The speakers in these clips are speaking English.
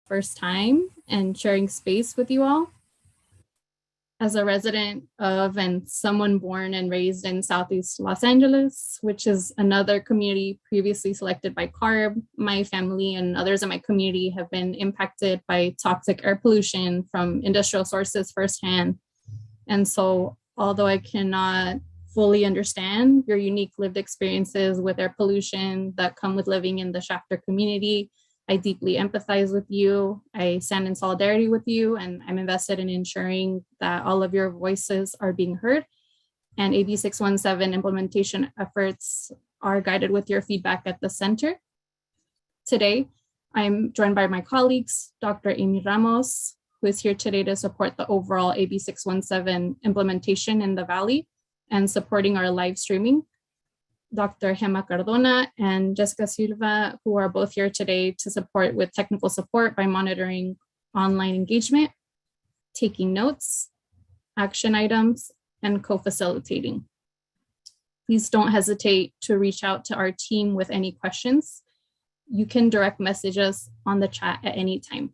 first time and sharing space with you all. As a resident of and someone born and raised in Southeast Los Angeles, which is another community previously selected by CARB, my family and others in my community have been impacted by toxic air pollution from industrial sources firsthand. And so, although I cannot fully understand your unique lived experiences with air pollution that come with living in the Shafter community, I deeply empathize with you. I stand in solidarity with you, and I'm invested in ensuring that all of your voices are being heard. And AB617 implementation efforts are guided with your feedback at the center. Today, I'm joined by my colleagues, Dr. Amy Ramos, who is here today to support the overall AB617 implementation in the Valley and supporting our live streaming. Dr. Gemma Cardona and Jessica Silva, who are both here today to support with technical support by monitoring online engagement, taking notes, action items, and co-facilitating. Please don't hesitate to reach out to our team with any questions. You can direct message us on the chat at any time.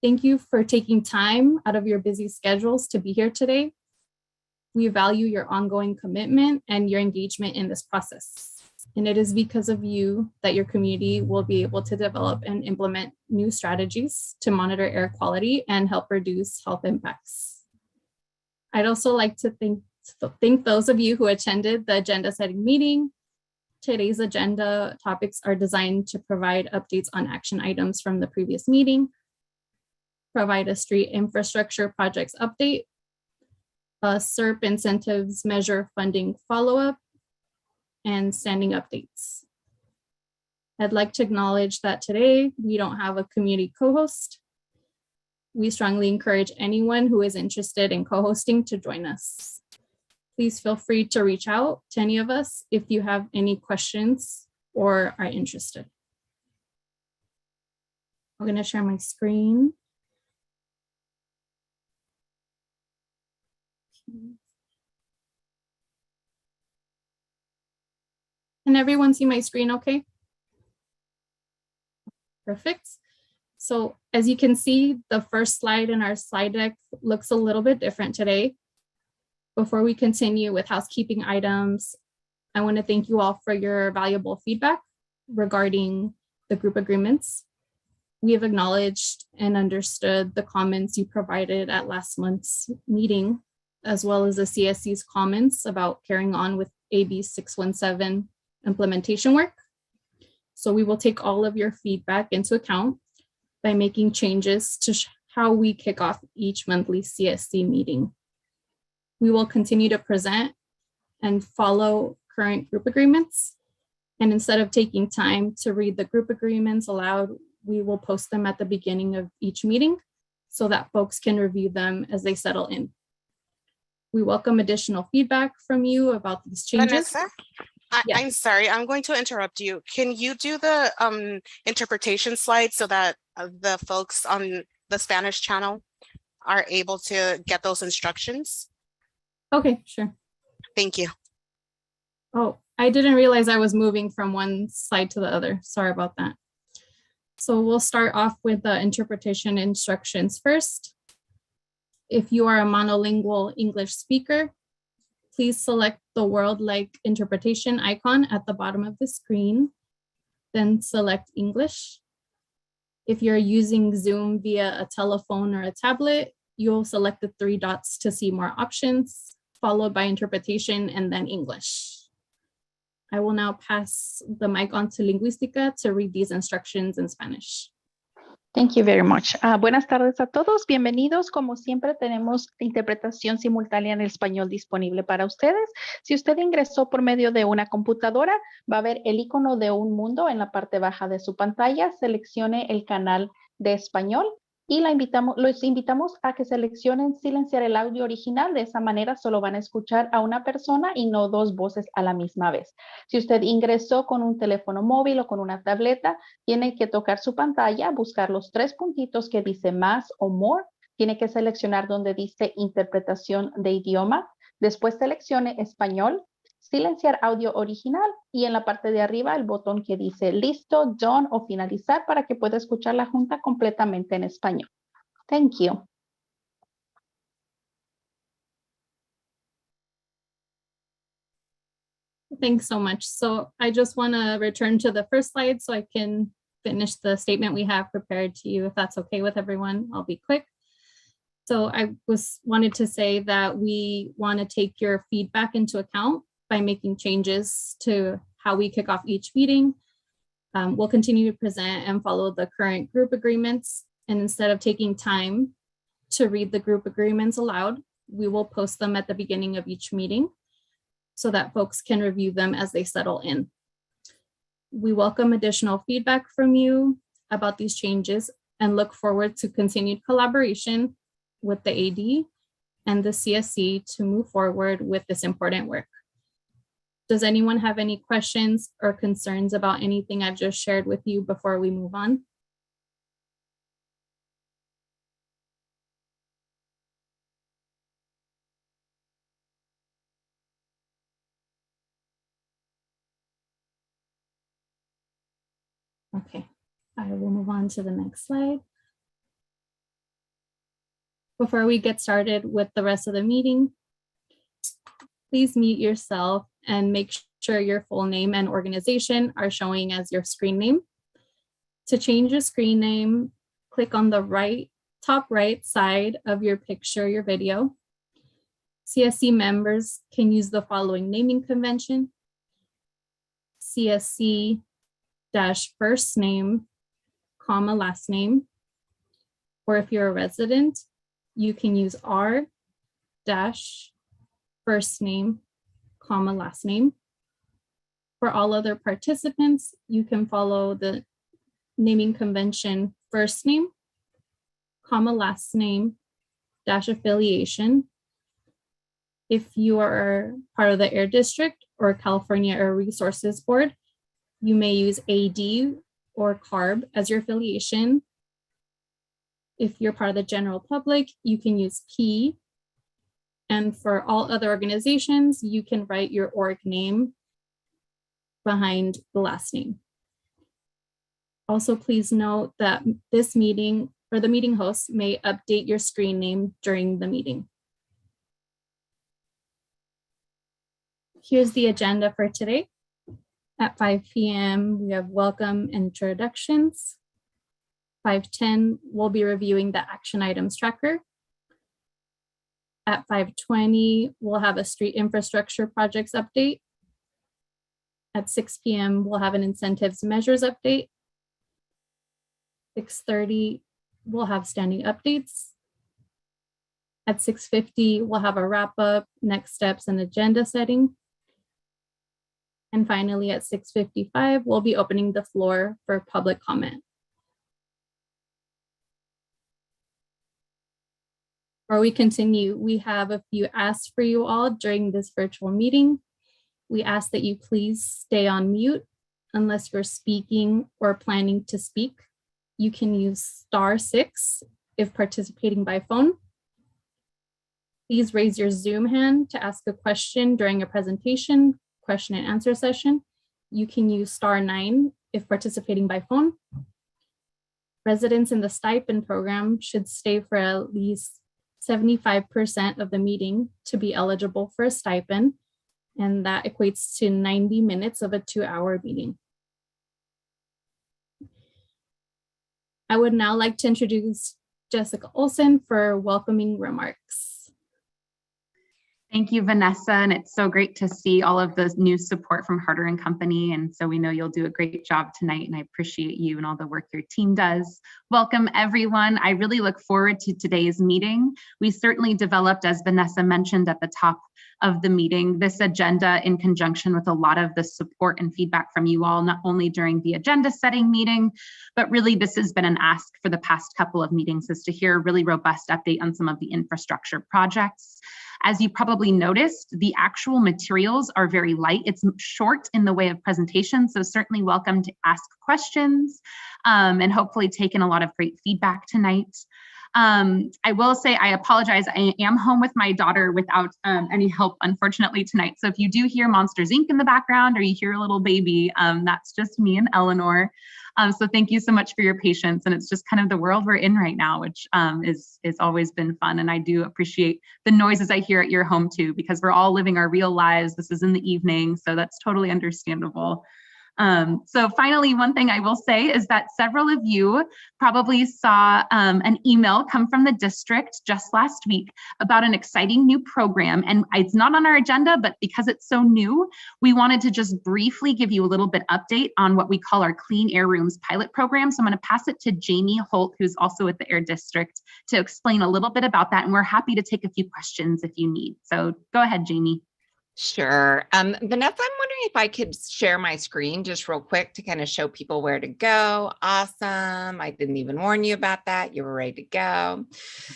Thank you for taking time out of your busy schedules to be here today. We value your ongoing commitment and your engagement in this process. And it is because of you that your community will be able to develop and implement new strategies to monitor air quality and help reduce health impacts. I'd also like to thank those of you who attended the agenda setting meeting. Today's agenda topics are designed to provide updates on action items from the previous meeting, provide a street infrastructure projects update, a Serp incentives measure funding follow-up, and standing updates. I'd like to acknowledge that today we don't have a community co-host. We strongly encourage anyone who is interested in co-hosting to join us. Please feel free to reach out to any of us if you have any questions or are interested. I'm going to share my screen. Can everyone see my screen okay? Perfect. So as you can see, the first slide in our slide deck looks a little bit different today. Before we continue with housekeeping items, I want to thank you all for your valuable feedback regarding the group agreements. We have acknowledged and understood the comments you provided at last month's meeting, as well as the CSC's comments about carrying on with AB617 implementation work. So we will take all of your feedback into account by making changes to how we kick off each monthly CSC meeting. We will continue to present and follow current group agreements. And instead of taking time to read the group agreements aloud, we will post them at the beginning of each meeting so that folks can review them as they settle in. We welcome additional feedback from you about these changes. Vanessa? Yes. I'm sorry, I'm going to interrupt you. Can you do the interpretation slide so that the folks on the Spanish channel are able to get those instructions? Okay, sure. Thank you. Oh, I didn't realize I was moving from one slide to the other. Sorry about that. So we'll start off with the interpretation instructions first. If you are a monolingual English speaker, please select the world-like interpretation icon at the bottom of the screen, then select English. If you're using Zoom via a telephone or a tablet, you'll select the 3 dots to see more options, followed by interpretation and then English. I will now pass the mic on to Lingüística to read these instructions in Spanish. Thank you very much. Buenas tardes a todos, bienvenidos. Como siempre tenemos interpretación simultánea en el español disponible para ustedes. Si usted ingresó por medio de una computadora, va a ver el icono de un mundo en la parte baja de su pantalla. Seleccione el canal de español y los invitamos a que seleccionen silenciar el audio original. De esa manera solo van a escuchar a una persona y no 2 voces a la misma vez. Si usted ingresó con un teléfono móvil o con una tableta, tiene que tocar su pantalla, buscar los 3 puntitos que dice más o more. Tiene que seleccionar donde dice interpretación de idioma. Después seleccione español. silenciar audio original y en la parte de arriba el botón que dice listo, done o finalizar para que pueda escuchar la junta completamente en español. Thank you. Thanks so much. So I just want to return to the first slide so I can finish the statement we have prepared to you, if that's okay with everyone. I'll be quick. So I wanted to say that we want to take your feedback into account by making changes to how we kick off each meeting. We'll continue to present and follow the current group agreements. And instead of taking time to read the group agreements aloud, we will post them at the beginning of each meeting so that folks can review them as they settle in. We welcome additional feedback from you about these changes and look forward to continued collaboration with the AD and the CSC to move forward with this important work. Does anyone have any questions or concerns about anything I've just shared with you before we move on? Okay, I will move on to the next slide. Before we get started with the rest of the meeting, please mute yourself and make sure your full name and organization are showing as your screen name. To change your screen name, click on the top right side of your picture, your video. CSC members can use the following naming convention: CSC -first name, last name. Or if you're a resident, you can use R -first name, last name. For all other participants, you can follow the naming convention first name, last name, -affiliation. If you are part of the Air District or California Air Resources Board, you may use AD or CARB as your affiliation. If you're part of the general public, you can use P. And for all other organizations, you can write your org name behind the last name. Also, please note that this meeting or the meeting host may update your screen name during the meeting. Here's the agenda for today. At 5 p.m., we have welcome introductions. 5:10, we'll be reviewing the action items tracker. At 5:20, we'll have a street infrastructure projects update. At 6 p.m., we'll have an incentives measures update. 6:30, we'll have standing updates. At 6:50, we'll have a wrap up, next steps, and agenda setting. And finally, at 6:55, we'll be opening the floor for public comment. Before we continue, we have a few asks for you all during this virtual meeting. We ask that you please stay on mute unless you're speaking or planning to speak. You can use *6 if participating by phone. Please raise your Zoom hand to ask a question during a presentation, question and answer session. You can use *9 if participating by phone. Residents in the stipend program should stay for at least 75% of the meeting to be eligible for a stipend, and that equates to 90 minutes of a 2-hour meeting. I would now like to introduce Jessica Olson for welcoming remarks. Thank you, Vanessa, and it's so great to see all of the new support from Harder & Company, and so we know you'll do a great job tonight, and I appreciate you and all the work your team does. Welcome, everyone. I really look forward to today's meeting. We certainly developed, as Vanessa mentioned at the top of the meeting, this agenda in conjunction with a lot of the support and feedback from you all, not only during the agenda setting meeting, but really this has been an ask for the past couple of meetings, is to hear a really robust update on some of the infrastructure projects. As you probably noticed, the actual materials are very light. It's short in the way of presentation, so certainly welcome to ask questions and hopefully take in a lot of great feedback tonight. I will say, I apologize. I am home with my daughter without any help, unfortunately, tonight. So if you do hear Monsters, Inc. in the background or you hear a little baby, that's just me and Eleanor. So thank you so much for your patience. And it's just kind of the world we're in right now, which is always been fun. And I do appreciate the noises I hear at your home too, because we're all living our real lives. This is in the evening, so that's totally understandable. So finally, one thing I will say is that several of you probably saw an email come from the district just last week about an exciting new program. And it's not on our agenda, but because it's so new, we wanted to just briefly give you a little bit update on what we call our Clean Air Rooms pilot program. So I'm going to pass it to Jamie Holt, who's also at the Air District, to explain a little bit about that. And we're happy to take a few questions if you need. So go ahead, Jamie. Sure. Vanessa, I'm wondering if I could share my screen just real quick to kind of show people where to go. Awesome. I didn't even warn you about that. You were ready to go.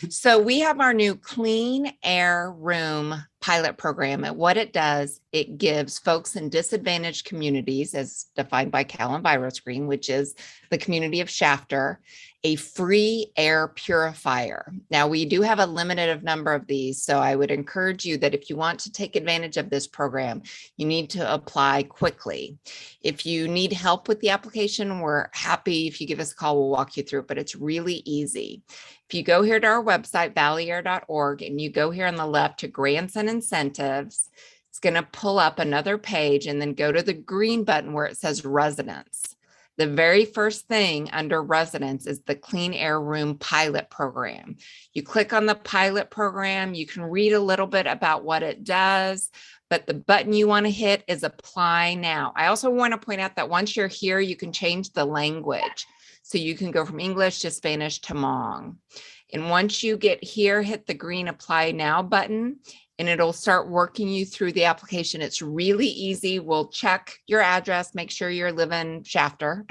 So we have our new Clean Air Room pilot program. And what it does, it gives folks in disadvantaged communities, as defined by Cal EnviroScreen, which is the community of Shafter, a free air purifier. Now, we do have a limited number of these, so I would encourage you that if you want to take advantage of this program, you need to apply quickly. If you need help with the application, we're happy if you give us a call, we'll walk you through it, but it's really easy. If you go here to our website, valleyair.org, and you go here on the left to grants and incentives, it's going to pull up another page and then go to the green button where it says residents. The very first thing under residents is the Clean Air Room pilot program. You click on the pilot program, you can read a little bit about what it does, but the button you want to hit is apply now. I also want to point out that once you're here, you can change the language. So you can go from English to Spanish to Hmong. And once you get here, hit the green apply now button, and it'll start working you through the application. It's really easy. We'll check your address, make sure you're living Shafter.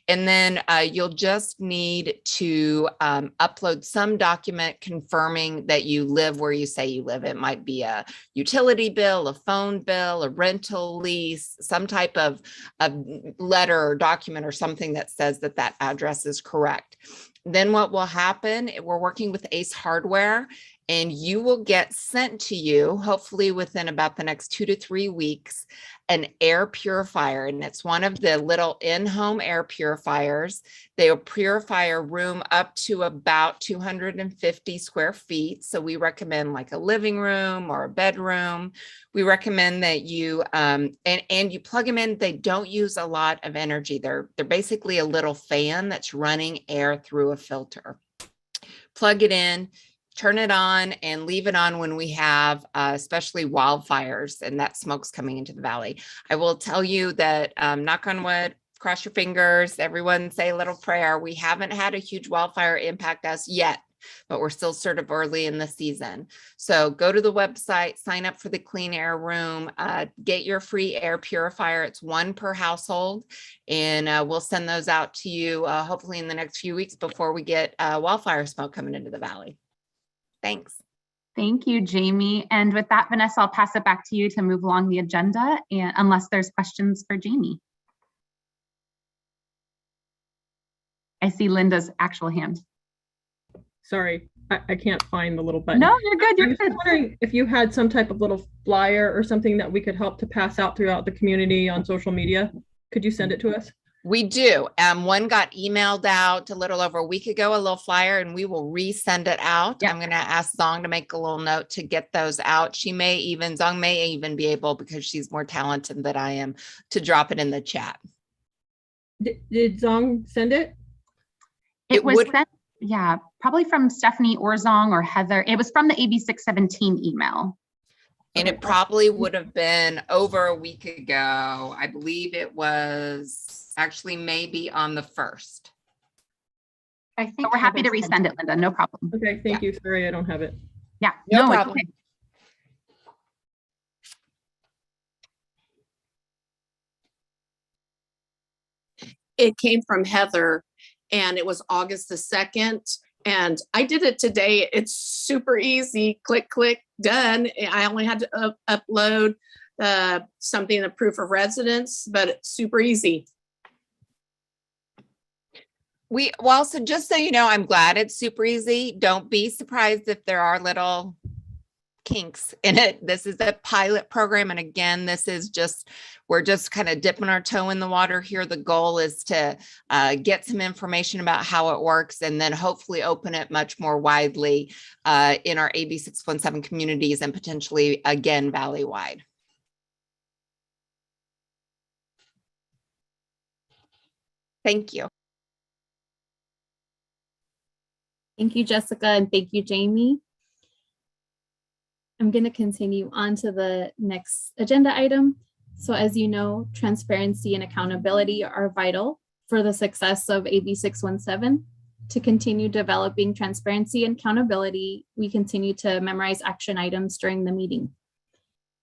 And then you'll just need to upload some document confirming that you live where you say you live. It might be a utility bill, a phone bill, a rental lease, some type of letter or document or something that says that that address is correct. Then what will happen, we're working with Ace Hardware, and you will get sent to you, hopefully within about the next 2 to 3 weeks, an air purifier. And it's one of the little in-home air purifiers. They'll purify a room up to about 250 square feet. So we recommend like a living room or a bedroom. We recommend that you, and you plug them in. They don't use a lot of energy. They're basically a little fan that's running air through a filter. Plug it in, turn it on, and leave it on when we have especially wildfires and that smoke's coming into the valley. I will tell you that, knock on wood, cross your fingers, everyone say a little prayer. We haven't had a huge wildfire impact us yet, but we're still sort of early in the season. So go to the website, sign up for the Clean Air Room, get your free air purifier. It's one per household, and we'll send those out to you hopefully in the next few weeks before we get wildfire smoke coming into the valley. Thanks. Thank you, Jamie. And with that, Vanessa, I'll pass it back to you to move along the agenda, and unless there's questions for Jamie. I see Linda's actual hand. Sorry, I can't find the little button. No, you're good. I was just wondering if you had some type of little flyer or something that we could help to pass out throughout the community on social media. Could you send it to us? We do. One got emailed out a little over a week ago, a little flyer, and we will resend it out. Yep. I'm going to ask Zong to make a little note to get those out. Zong may even be able, because she's more talented than I am, to drop it in the chat. Did Zong send it? It was sent, yeah, probably from Stephanie or Zong or Heather. It was from the AB617 email. And it probably would have been over a week ago. I believe it was actually maybe on the 1st. I think but we're happy to resend it, Linda. No problem. Okay, thank you. Sorry, I don't have it. Yeah, no problem. Okay. It came from Heather, and it was August the 2nd. And I did it today. It's super easy. Click, click, done. I only had to upload something, a proof of residence, but it's super easy. Well, so just so you know, I'm glad it's super easy. Don't be surprised if there are little kinks in it. This is a pilot program. And again, we're just kind of dipping our toe in the water here. The goal is to get some information about how it works and then hopefully open it much more widely in our AB617 communities and potentially, again, valley-wide. Thank you. Thank you, Jessica, and thank you, Jamie. I'm going to continue on to the next agenda item. So as you know, transparency and accountability are vital for the success of AB617. To continue developing transparency and accountability, we continue to memorize action items during the meeting.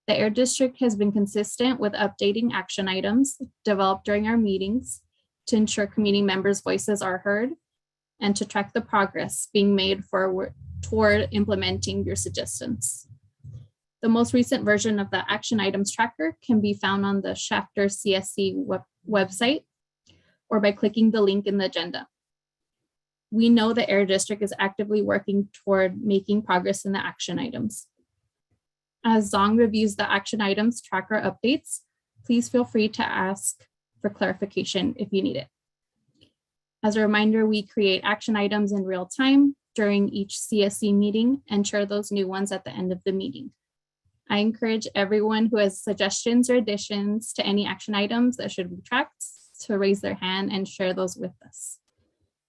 The Air District has been consistent with updating action items developed during our meetings to ensure community members' voices are heard and to track the progress being made toward implementing your suggestions. The most recent version of the action items tracker can be found on the Chapter CSC website or by clicking the link in the agenda. We know the Air District is actively working toward making progress in the action items. As Zong reviews the action items tracker updates, please feel free to ask for clarification if you need it. As a reminder, we create action items in real time during each CSC meeting and share those new ones at the end of the meeting. I encourage everyone who has suggestions or additions to any action items that should be tracked to raise their hand and share those with us.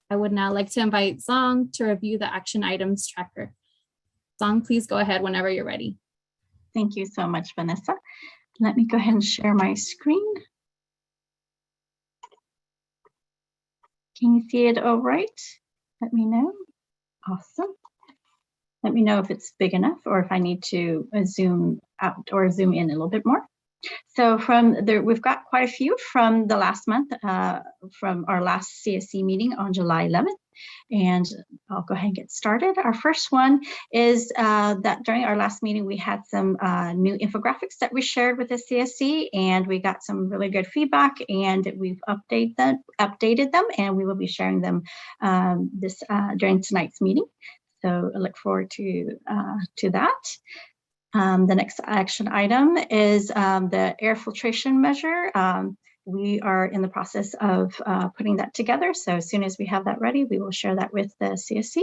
I would now like to invite Zong to review the action items tracker. Zong, please go ahead whenever you're ready. Thank you so much, Vanessa. Let me go ahead and share my screen. Can you see it all right? Let me know. Awesome. Let me know if it's big enough or if I need to zoom out or zoom in a little bit more. So from there, we've got quite a few from the last month, from our last CSC meeting on July 11th. And I'll go ahead and get started. Our first one is that during our last meeting, we had some new infographics that we shared with the CSC, and we got some really good feedback, and we've updated them, and we will be sharing them during tonight's meeting. So I look forward to that. The next action item is the air filtration measure. We are in the process of putting that together. So as soon as we have that ready, we will share that with the CSC.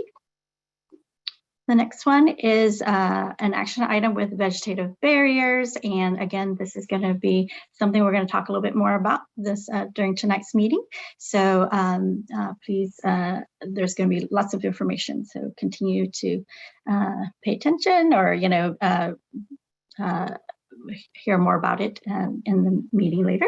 The next one is an action item with vegetative barriers. And again, this is going to be something we're going to talk a little bit more about this during tonight's meeting. So please, there's going to be lots of information. So continue to pay attention or, hear more about it in the meeting later.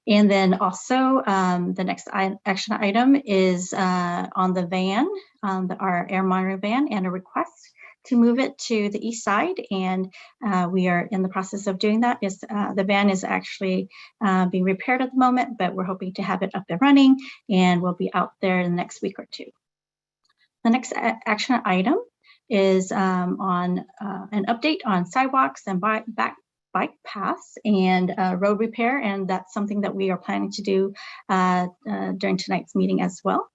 And then also the next action item is on the van, our air monitoring van, and a request to move it to the east side. And we are in the process of doing that. The van is actually being repaired at the moment, but we're hoping to have it up and running, and we'll be out there in the next week or two. The next action item is on an update on sidewalks and bike paths and road repair, and that's something that we are planning to do during tonight's meeting as well.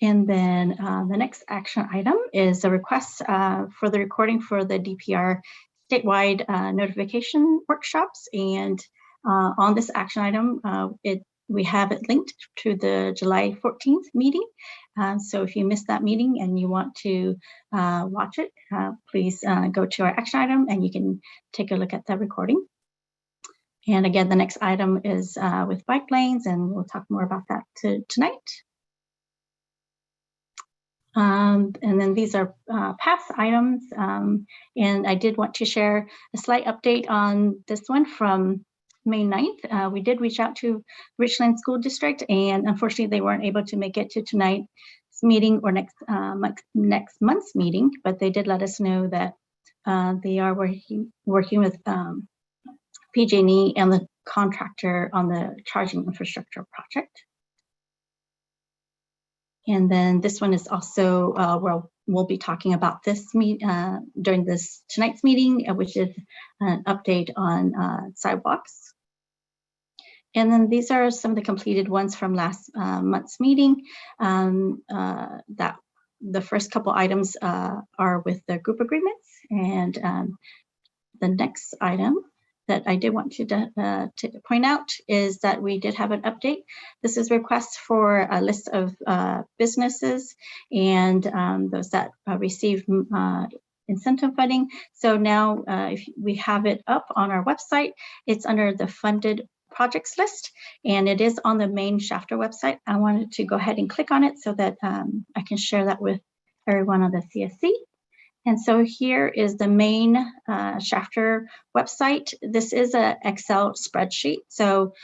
And then the next action item is a request for the recording for the DPR statewide notification workshops. And on this action item, we have it linked to the July 14th meeting. So if you missed that meeting and you want to watch it, please go to our action item and you can take a look at the recording. And again, the next item is with bike lanes, and we'll talk more about that tonight. And then these are past items. And I did want to share a slight update on this one from May 9th. We did reach out to Richland School District, and unfortunately they weren't able to make it to tonight's meeting or next month's meeting, but they did let us know that they are working with PG&E and the contractor on the charging infrastructure project. And then this one is also where we'll be talking about this during tonight's meeting, which is an update on sidewalks. And then these are some of the completed ones from last month's meeting. That the first couple items are with the group agreements, and the next item that I did want to point out is that we did have an update. This is requests for a list of businesses and those that receive incentive funding. So now if we have it up on our website, it's under the funded projects list, and it is on the main Shafter website. I wanted to go ahead and click on it so that I can share that with everyone on the CSC. And so here is the main Shafter website. This is an Excel spreadsheet. So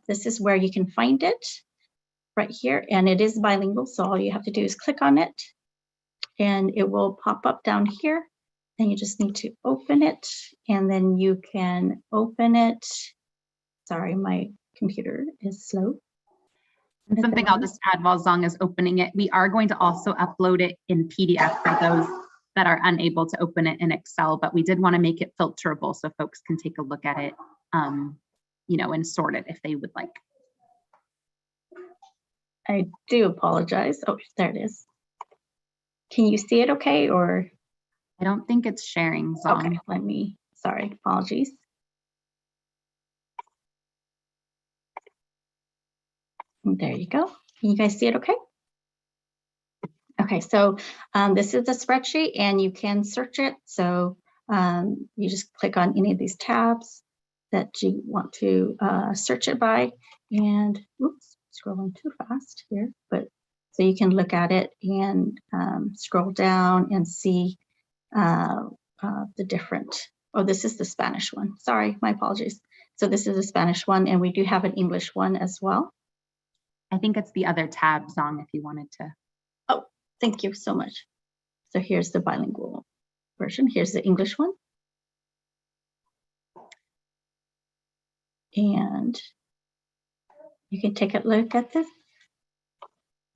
this is where you can find it right here. And it is bilingual. So all you have to do is click on it and it will pop up down here. And you just need to open it. And then you can open it. Sorry, my computer is slow. Something I'll just add while Zong is opening it. We are going to also upload it in PDF for those that are unable to open it in Excel, but we did want to make it filterable so folks can take a look at it, you know, and sort it if they would like. I do apologize. Oh, there it is. Can you see it okay, or? I don't think it's sharing, Zong. Okay, let me, sorry, apologies. There you go. Can you guys see it okay? Okay, so this is the spreadsheet and you can search it. So you just click on any of these tabs that you want to search it by, and oops, scrolling too fast here, but so you can look at it and scroll down and see the different, oh, this is the Spanish one. Sorry, my apologies. So this is a Spanish one, and we do have an English one as well. I think it's the other tab, Zong, if you wanted to. Oh, thank you so much. So here's the bilingual version. Here's the English one. And you can take a look at this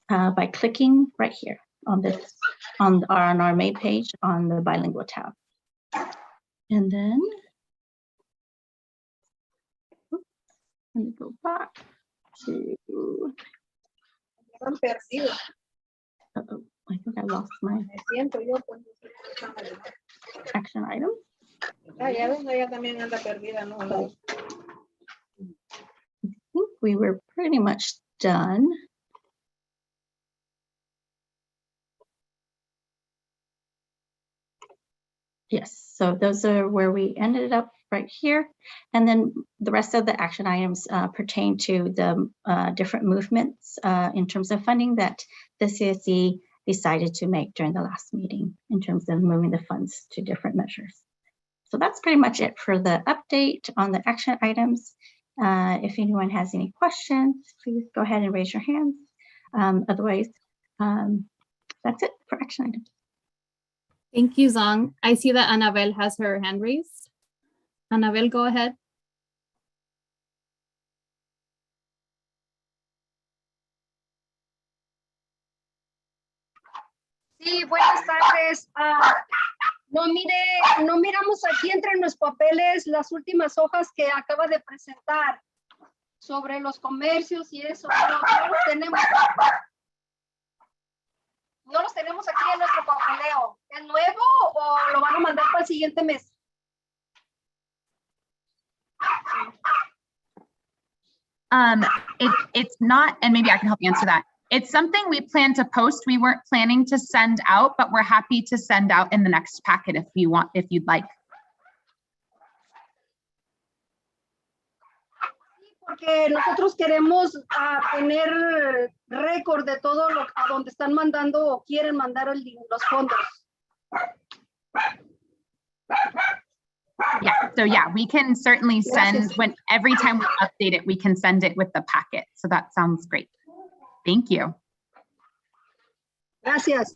by clicking right here on this, on our main page on the bilingual tab. And then, oops, let me go back to, uh-oh, I think I lost my action item. I think we were pretty much done. Yes, so those are where we ended up right here. And then the rest of the action items pertain to the different movements in terms of funding that the CSC decided to make during the last meeting in terms of moving the funds to different measures. So that's pretty much it for the update on the action items. If anyone has any questions, please go ahead and raise your hands. Otherwise, that's it for action items. Thank you, Zong. I see that Annabelle has her hand raised. Annabelle, go ahead. Sí, buenas tardes. No miramos aquí entre los papeles las últimas hojas que acaba de presentar sobre los comercios y eso. No los tenemos. No los tenemos aquí en nuestro papeleo. ¿Es nuevo o lo van a mandar para el siguiente mes? It's not, and maybe I can help you answer that. It's something we plan to post. We weren't planning to send out, but we're happy to send out in the next packet if you want, if you'd like. Porque nosotros queremos tener récord de todo lo a donde están mandando o quieren mandar los fondos. Yeah, so yeah, we can certainly send when every time we update it, we can send it with the packet. So that sounds great. Thank you. Gracias.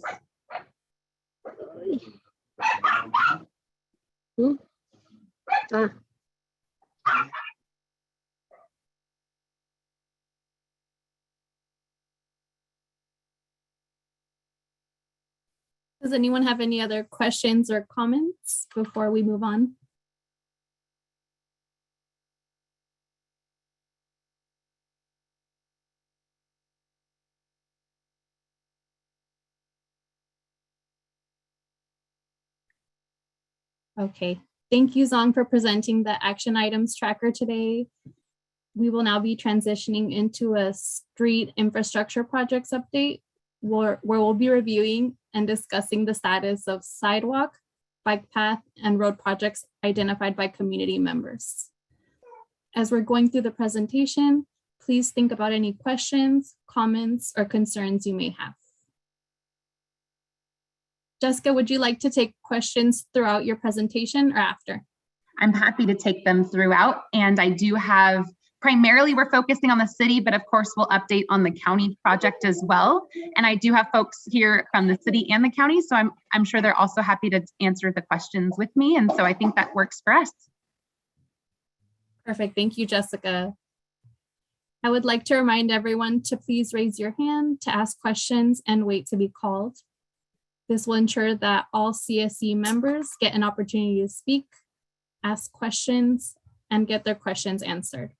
Does anyone have any other questions or comments before we move on? Okay, thank you, Zong, for presenting the action items tracker today. We will now be transitioning into a street infrastructure projects update where we'll be reviewing and discussing the status of sidewalk, bike path, and road projects identified by community members. As we're going through the presentation, please think about any questions, comments, or concerns you may have. Jessica, would you like to take questions throughout your presentation or after? I'm happy to take them throughout, and I do have, primarily we're focusing on the city, but of course we'll update on the county project as well. And I do have folks here from the city and the county, so I'm sure they're also happy to answer the questions with me, and so I think that works for us. Perfect, thank you, Jessica. I would like to remind everyone to please raise your hand to ask questions and wait to be called. This will ensure that all CSC members get an opportunity to speak, ask questions, and get their questions answered.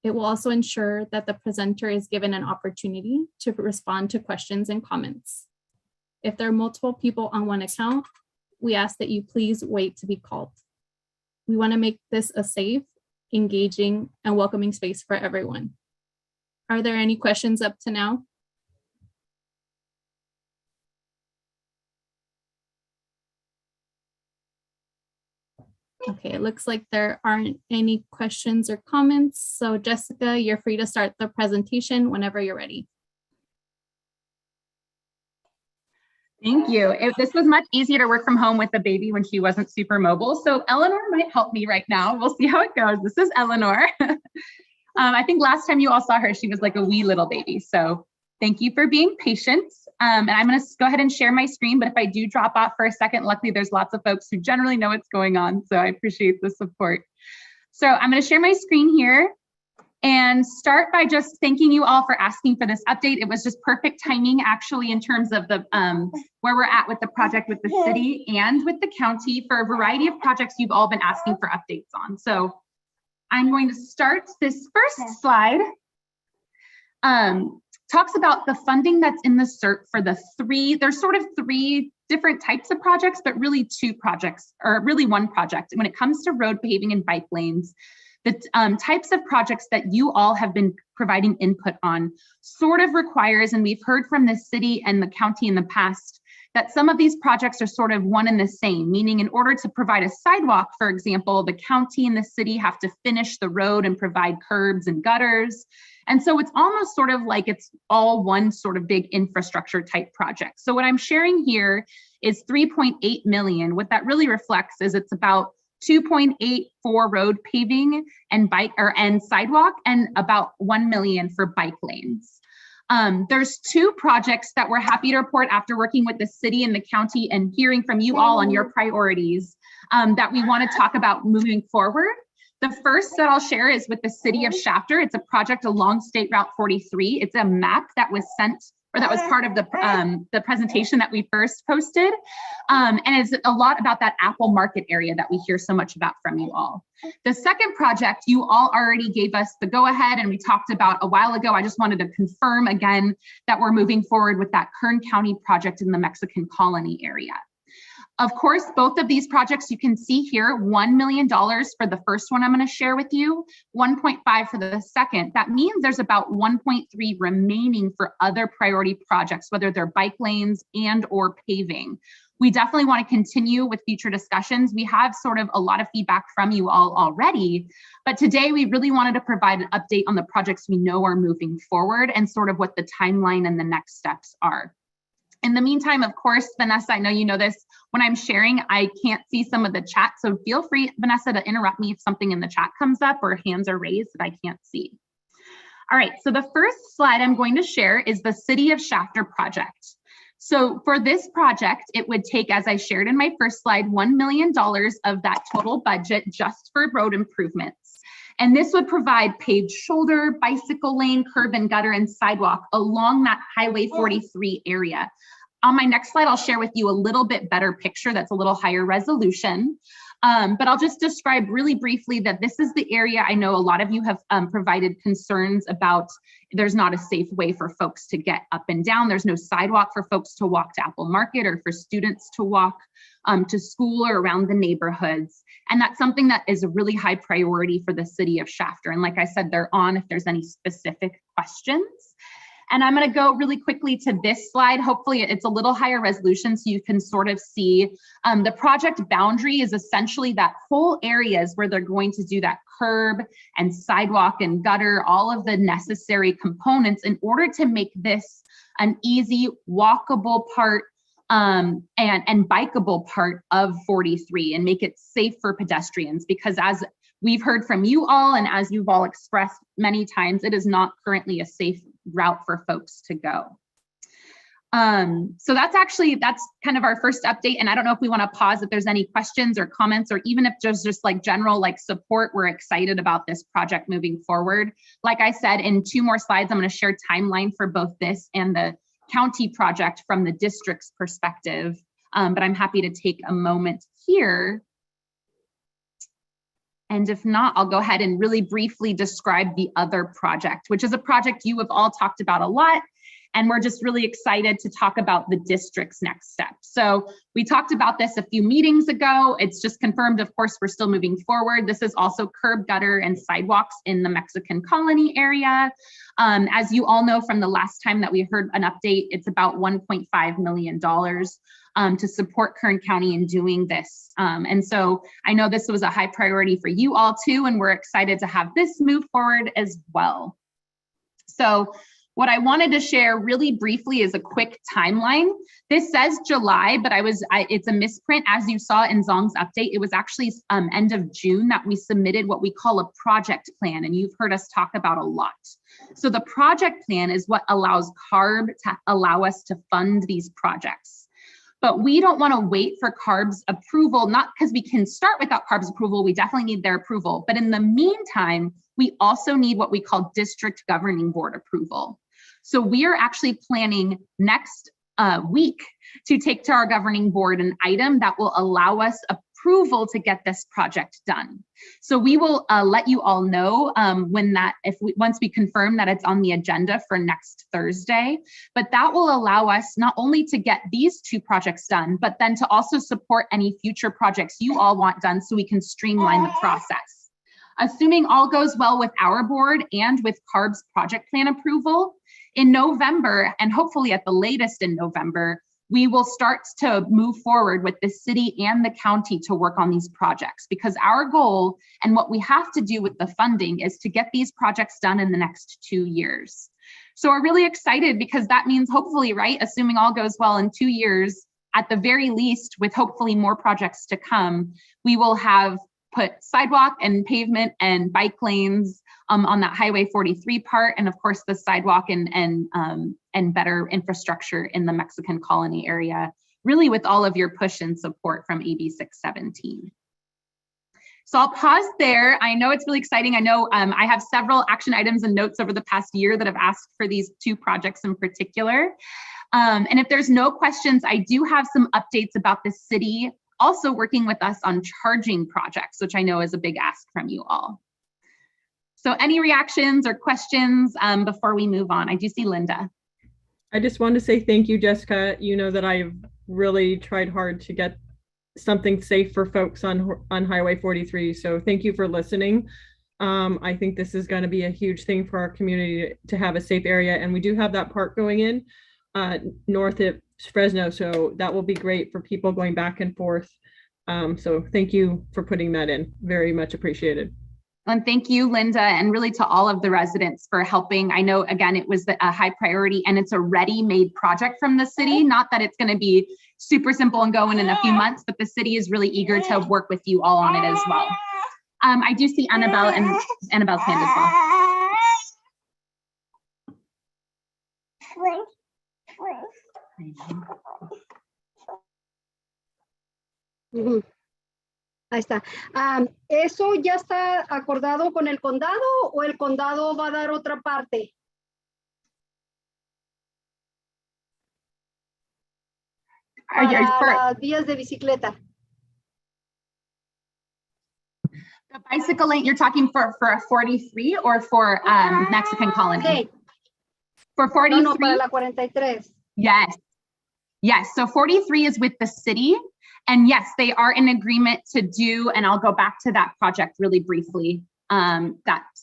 It will also ensure that the presenter is given an opportunity to respond to questions and comments. If there are multiple people on one account, we ask that you please wait to be called. We want to make this a safe, engaging, and welcoming space for everyone. Are there any questions up to now? Okay, it looks like there aren't any questions or comments. So Jessica, you're free to start the presentation whenever you're ready. Thank you. This was much easier to work from home with the baby when she wasn't super mobile. So Eleanor might help me right now. We'll see how it goes. This is Eleanor. I think last time you all saw her, she was like a wee little baby. So thank you for being patient. And I'm going to go ahead and share my screen, but if I do drop off for a second, luckily there's lots of folks who generally know what's going on, so I appreciate the support. So I'm going to share my screen here and start by just thanking you all for asking for this update. It was just perfect timing, actually, in terms of the where we're at with the project with the city and with the county for a variety of projects you've all been asking for updates on. So I'm going to start this first slide. Talks about the funding that's in the Serp for the there's sort of three different types of projects, but really two projects, or really one project. When it comes to road paving and bike lanes, the types of projects that you all have been providing input on sort of requires, and we've heard from the city and the county in the past, that some of these projects are sort of one and the same, meaning in order to provide a sidewalk, for example, the county and the city have to finish the road and provide curbs and gutters. And so it's almost sort of like it's all one sort of big infrastructure type project. So what I'm sharing here is 3.8 million. What that really reflects is it's about 2.8 for road paving and and sidewalk, and about 1 million for bike lanes. There's two projects that we're happy to report after working with the city and the county and hearing from you all on your priorities that we want to talk about moving forward. The first that I'll share is with the city of Shafter. It's a project along State Route 43. It's a map that was sent, or that was part of the presentation that we first posted. And it's a lot about that Apple Market area that we hear so much about from you all. The second project, you all already gave us the go ahead and we talked about a while ago. I just wanted to confirm again that we're moving forward with that Kern County project in the Mexican colony area. Of course, both of these projects you can see here, $1 million for the first one I'm going to share with you, 1.5 for the second. That means there's about 1.3 remaining for other priority projects, whether they're bike lanes and or paving. We definitely want to continue with future discussions. We have sort of a lot of feedback from you all already, but today we really wanted to provide an update on the projects we know are moving forward and sort of what the timeline and the next steps are. In the meantime, of course, Vanessa, I know you know this, when I'm sharing, I can't see some of the chat. So feel free, Vanessa, to interrupt me if something in the chat comes up or hands are raised that I can't see. All right, so the first slide I'm going to share is the City of Shafter project. So for this project, it would take, as I shared in my first slide, $1 million of that total budget just for road improvements. And this would provide paved shoulder, bicycle lane, curb and gutter, and sidewalk along that Highway 43 area. On my next slide, I'll share with you a little bit better picture that's a little higher resolution. But I'll just describe really briefly that this is the area I know a lot of you have provided concerns about. There's not a safe way for folks to get up and down. There's no sidewalk for folks to walk to Apple Market or for students to walk to school or around the neighborhoods. And that's something that is a really high priority for the city of Shafter. And like I said, they're on if there's any specific questions. And I'm going to go really quickly to this slide. Hopefully it's a little higher resolution so you can sort of see the project boundary is essentially that whole areas where they're going to do that curb and sidewalk and gutter, all of the necessary components in order to make this an easy walkable part and bikeable part of 43 and make it safe for pedestrians, because as we've heard from you all and as you've all expressed many times, it is not currently a safe route for folks to go. So that's kind of our first update. And I don't know if we want to pause if there's any questions or comments, or even if there's just like general like support. We're excited about this project moving forward. Like I said, in 2 more slides, I'm going to share timeline for both this and the county project from the district's perspective. But I'm happy to take a moment here. And if not, I'll go ahead and really briefly describe the other project, which is a project you have all talked about a lot. And we're just really excited to talk about the district's next step. So we talked about this a few meetings ago. It's just confirmed, of course, we're still moving forward. This is also curb, gutter, and sidewalks in the Mexican colony area. As you all know from the last time that we heard an update, it's about $1.5 million to support Kern County in doing this. And so I know this was a high priority for you all too, and we're excited to have this move forward as well. So what I wanted to share really briefly is a quick timeline. This says July, but it's a misprint. As you saw in Zong's update, it was actually end of June that we submitted what we call a project plan, and you've heard us talk about a lot. So the project plan is what allows CARB to allow us to fund these projects. But we don't want to wait for CARB's approval, not because we can start without CARB's approval, we definitely need their approval. But in the meantime, we also need what we call district governing board approval. So we are actually planning next week to take to our governing board an item that will allow us approval to get this project done. So we will let you all know once we confirm that it's on the agenda for next Thursday. But that will allow us not only to get these 2 projects done, but then to also support any future projects you all want done so we can streamline the process. Assuming all goes well with our board and with CARB's project plan approval, in November, and hopefully at the latest in November, we will start to move forward with the city and the county to work on these projects, because our goal and what we have to do with the funding is to get these projects done in the next 2 years. So we're really excited because that means hopefully, right, assuming all goes well in 2 years, at the very least, with hopefully more projects to come, we will have put sidewalk and pavement and bike lanes on that Highway 43 part, and of course the sidewalk and better infrastructure in the Mexican colony area, really with all of your push and support from AB617. So I'll pause there. I know it's really exciting. I know I have several action items and notes over the past year that have asked for these 2 projects in particular. And if there's no questions, I do have some updates about the city also working with us on charging projects, which I know is a big ask from you all. So any reactions or questions before we move on? I do see Linda. I just want to say thank you, Jessica. You know that I've really tried hard to get something safe for folks on Highway 43. So thank you for listening. I think this is going to be a huge thing for our community to have a safe area. And we do have that park going in north of Fresno. So that will be great for people going back and forth. So thank you for putting that in. Very much appreciated. And thank you, Linda, and really to all of the residents for helping. I know, again, it was a high priority and it's a ready-made project from the city. Not that it's going to be super simple and go in a few months, but the city is really eager to work with you all on it as well. I do see Annabelle and Annabelle's hand as well. Ahí está. ¿Eso ya está acordado con el condado o el condado va a dar otra parte? Para las vías de bicicleta. The bicycle lane, you're talking for a 43 or for Mexican Colony? Okay. For 43? No, para la 43. Yes. Yes. So 43 is with the city. And yes, they are in agreement to do, and I'll go back to that project really briefly, so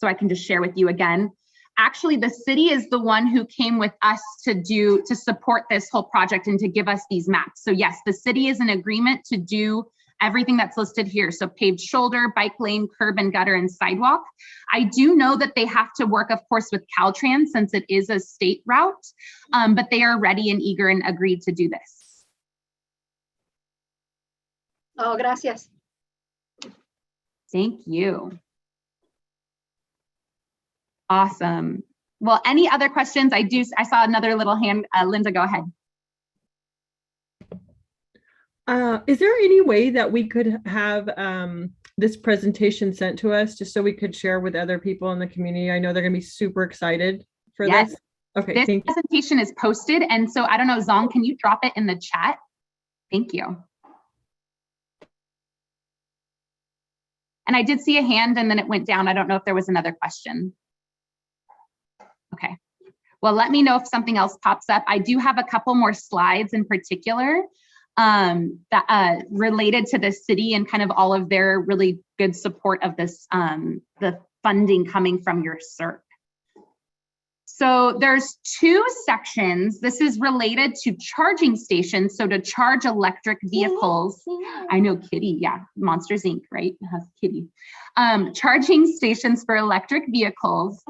I can just share with you again. Actually, the city is the one who came with us to support this whole project and to give us these maps. So yes, the city is in agreement to do everything that's listed here. So paved shoulder, bike lane, curb and gutter, and sidewalk. I do know that they have to work, of course, with Caltrans since it is a state route, but they are ready and eager and agreed to do this. Oh, gracias. Thank you. Awesome. Well, any other questions? I saw another little hand. Linda, go ahead. Is there any way that we could have this presentation sent to us just so we could share with other people in the community? I know they're going to be super excited for this. Okay, this thank you. presentation is posted. And so I don't know, Zong, can you drop it in the chat? Thank you. And I did see a hand and then it went down. I don't know if there was another question. Okay. Well, let me know if something else pops up. I do have a couple more slides in particular that related to the city and kind of all of their really good support of this, the funding coming from your Serp. So there's two sections. This is related to charging stations. So to charge electric vehicles, I know Kitty, yeah, Monsters Inc., right? It has Kitty. Charging stations for electric vehicles.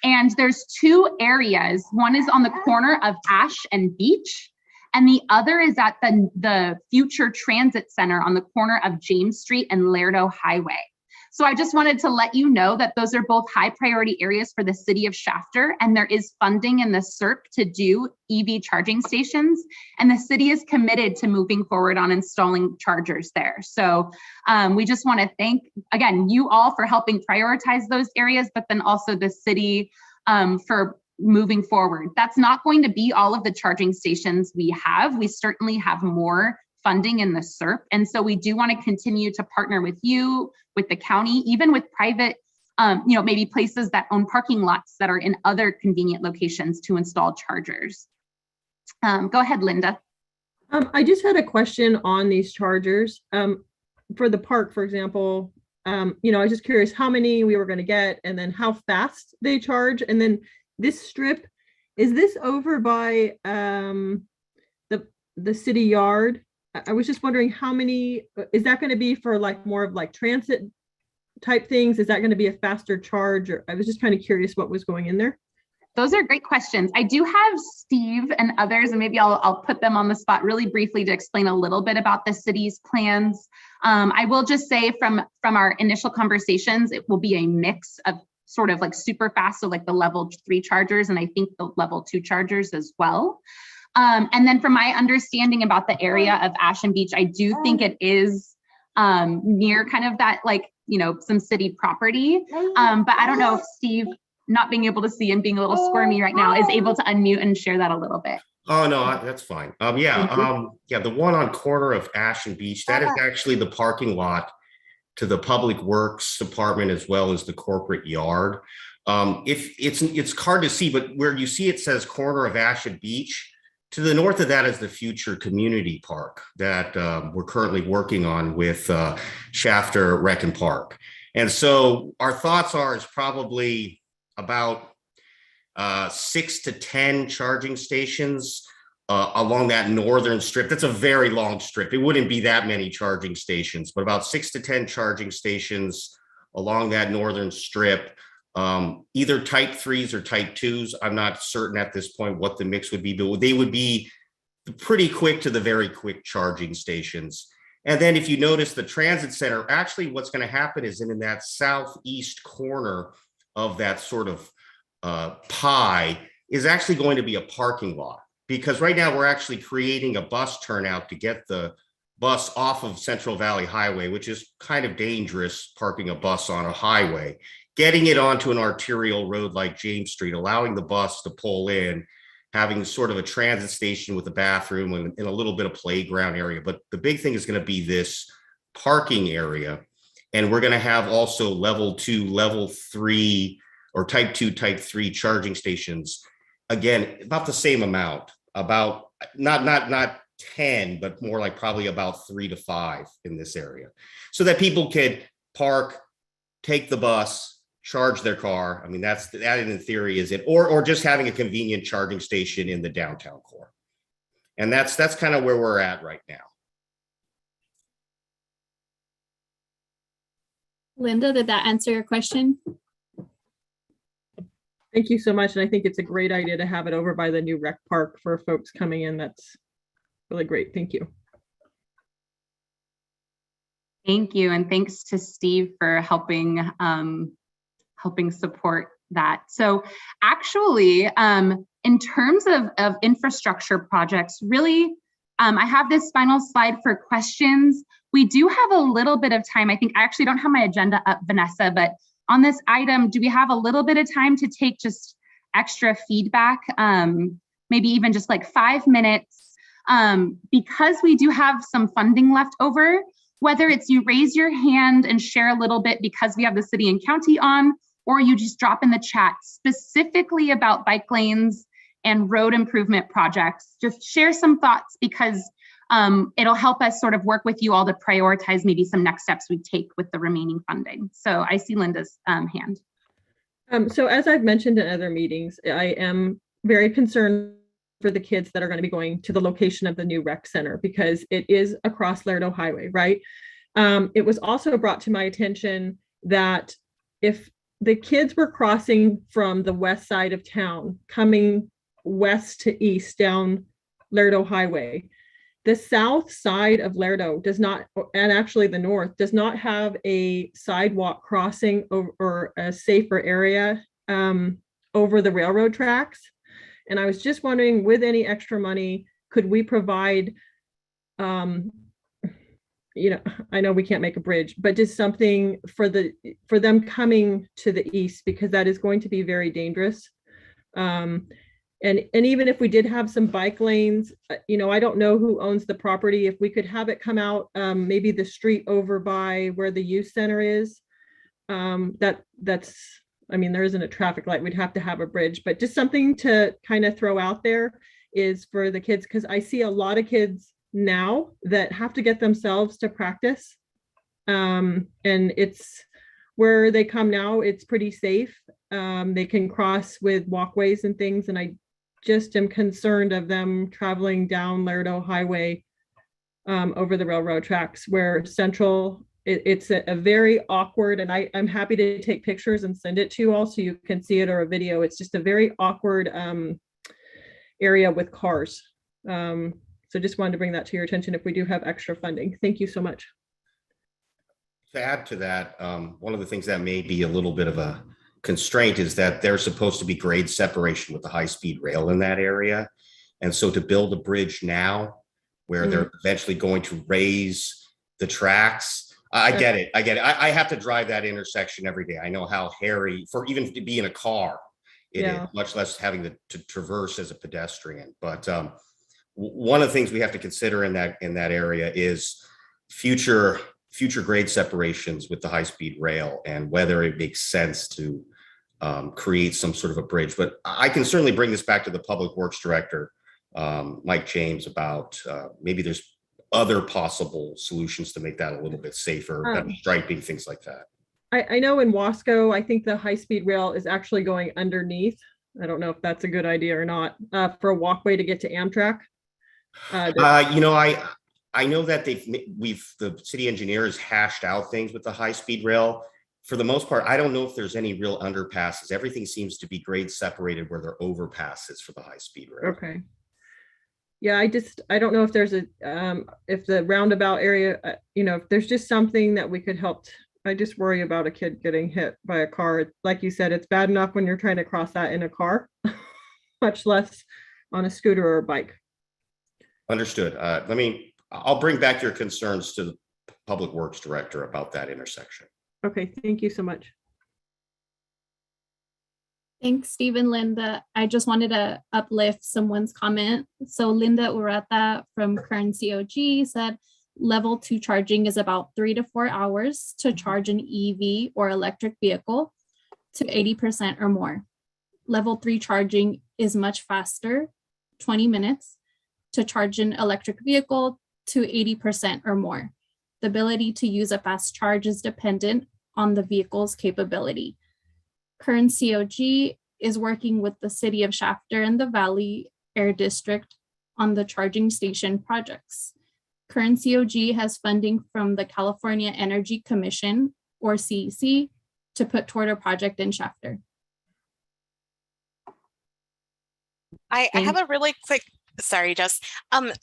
And there's two areas. One is on the corner of Ash and Beach, and the other is at the Future Transit Center on the corner of James Street and Lerdo Highway. So I just wanted to let you know that those are both high priority areas for the city of Shafter, and there is funding in the Serp to do EV charging stations, and the city is committed to moving forward on installing chargers there. So we just want to thank, again, you all for helping prioritize those areas, but then also the city for moving forward. That's not going to be all of the charging stations we have. We certainly have more funding in the Serp. And so we do want to continue to partner with you, with the county, even with private, maybe places that own parking lots that are in other convenient locations to install chargers. Go ahead, Linda. I just had a question on these chargers. For the park, for example, I was just curious how many we were going to get and then how fast they charge. And then this strip, is this over by the city yard? I was just wondering how many, is that going to be for like more of like transit type things? Is that going to be a faster charge? Or I was just kind of curious what was going in there. Those are great questions. I do have Steve and others, and maybe I'll put them on the spot really briefly to explain a little bit about the city's plans. I will just say from our initial conversations, it will be a mix of sort of like super fast, so like the level 3 chargers, and I think the level 2 chargers as well. And then from my understanding about the area of Ash and Beach, I do think it is near kind of that, like, some city property. But I don't know if Steve, not being able to see and being a little squirmy right now, is able to unmute and share that a little bit. Oh, no, that's fine. The one on corner of Ash and Beach, that is actually the parking lot to the Public Works Department as well as the corporate yard. If it's hard to see, but where you see it says corner of Ash and Beach, to the north of that is the future community park that we're currently working on with Shafter Rec and Park. And so our thoughts are is probably about 6 to 10 charging stations along that northern strip. That's a very long strip. It wouldn't be that many charging stations, but about 6 to 10 charging stations along that northern strip. Either type 3s or type 2s. I'm not certain at this point what the mix would be, but they would be pretty quick to the very quick charging stations. And then if you notice the transit center, actually what's going to happen is in that southeast corner of that sort of pie is actually going to be a parking lot, because right now we're actually creating a bus turnout to get the bus off of Central Valley Highway, which is kind of dangerous parking a bus on a highway, getting it onto an arterial road like James Street, allowing the bus to pull in, having sort of a transit station with a bathroom and a little bit of playground area. But the big thing is going to be this parking area. And we're going to have also level 2, level 3, or type 2, type 3 charging stations. Again, about the same amount, about not 10, but more like probably about 3 to 5 in this area, so that people could park, take the bus, charge their car. I mean, that in theory is it, or just having a convenient charging station in the downtown core. And that's kind of where we're at right now. Linda, did that answer your question? Thank you so much. And I think it's a great idea to have it over by the new rec park for folks coming in. That's really great. Thank you. Thank you. And thanks to Steve for helping support that. So actually, in terms of infrastructure projects, really, I have this final slide for questions. We do have a little bit of time. I think I actually don't have my agenda up, Vanessa, but on this item, do we have a little bit of time to take just extra feedback? Maybe even just like 5 minutes, because we do have some funding left over, whether it's you raise your hand and share a little bit because we have the city and county on, or you just drop in the chat specifically about bike lanes and road improvement projects. Just share some thoughts, because it'll help us sort of work with you all to prioritize maybe some next steps we take with the remaining funding. So I see Linda's hand. So as I've mentioned in other meetings, I am very concerned for the kids that are going to be going to the location of the new rec center, because it is across Lerdo Highway, right? It was also brought to my attention that if the kids were crossing from the west side of town, coming west to east down Lerdo Highway, the south side of Lerdo does not, and actually the north, does not have a sidewalk crossing or a safer area over the railroad tracks. And I was just wondering, with any extra money, could we provide, I know we can't make a bridge, but just something for them coming to the east, because that is going to be very dangerous. And even if we did have some bike lanes, I don't know who owns the property. If we could have it come out, maybe the street over by where the youth center is, there isn't a traffic light. We'd have to have a bridge, but just something to kind of throw out there is for the kids, because I see a lot of kids now that have to get themselves to practice. And it's where they come now, it's pretty safe. They can cross with walkways and things. And I just am concerned of them traveling down Lerdo Highway over the railroad tracks, where Central, it's a very awkward, and I'm happy to take pictures and send it to you all so you can see it, or a video. It's just a very awkward area with cars. So just wanted to bring that to your attention if we do have extra funding. Thank you so much. To add to that, one of the things that may be a little bit of a constraint is that there's supposed to be grade separation with the high-speed rail in that area. And so to build a bridge now where they're eventually going to raise the tracks, I get it. I have to drive that intersection every day. I know how hairy, for even to be in a car, it is, much less having to traverse as a pedestrian. But one of the things we have to consider in that area is future grade separations with the high-speed rail, and whether it makes sense to create some sort of a bridge. But I can certainly bring this back to the Public Works Director, Mike James, about maybe there's other possible solutions to make that a little bit safer, striping, things like that. I know in Wasco, I think the high-speed rail is actually going underneath. I don't know if that's a good idea or not, for a walkway to get to Amtrak. I know that the city engineer has hashed out things with the high-speed rail. For the most part, I don't know if there's any real underpasses. Everything seems to be grade separated where there are overpasses for the high-speed rail. Okay. Yeah, I don't know if there's if the roundabout area, if there's just something that we could help. I just worry about a kid getting hit by a car. Like you said, it's bad enough when you're trying to cross that in a car, much less on a scooter or a bike. Understood. I'll bring back your concerns to the Public Works Director about that intersection. Okay, thank you so much. Thanks, Steve and Linda. I just wanted to uplift someone's comment. So Linda Urata from Kern COG said, Level 2 charging is about 3 to 4 hours to charge an EV or electric vehicle to 80% or more. Level 3 charging is much faster, 20 minutes, to charge an electric vehicle to 80% or more. The ability to use a fast charge is dependent on the vehicle's capability. Current COG is working with the City of Shafter and the Valley Air District on the charging station projects. Current COG has funding from the California Energy Commission, or CEC, to put toward a project in Shafter. I have a really quick, sorry, Jess.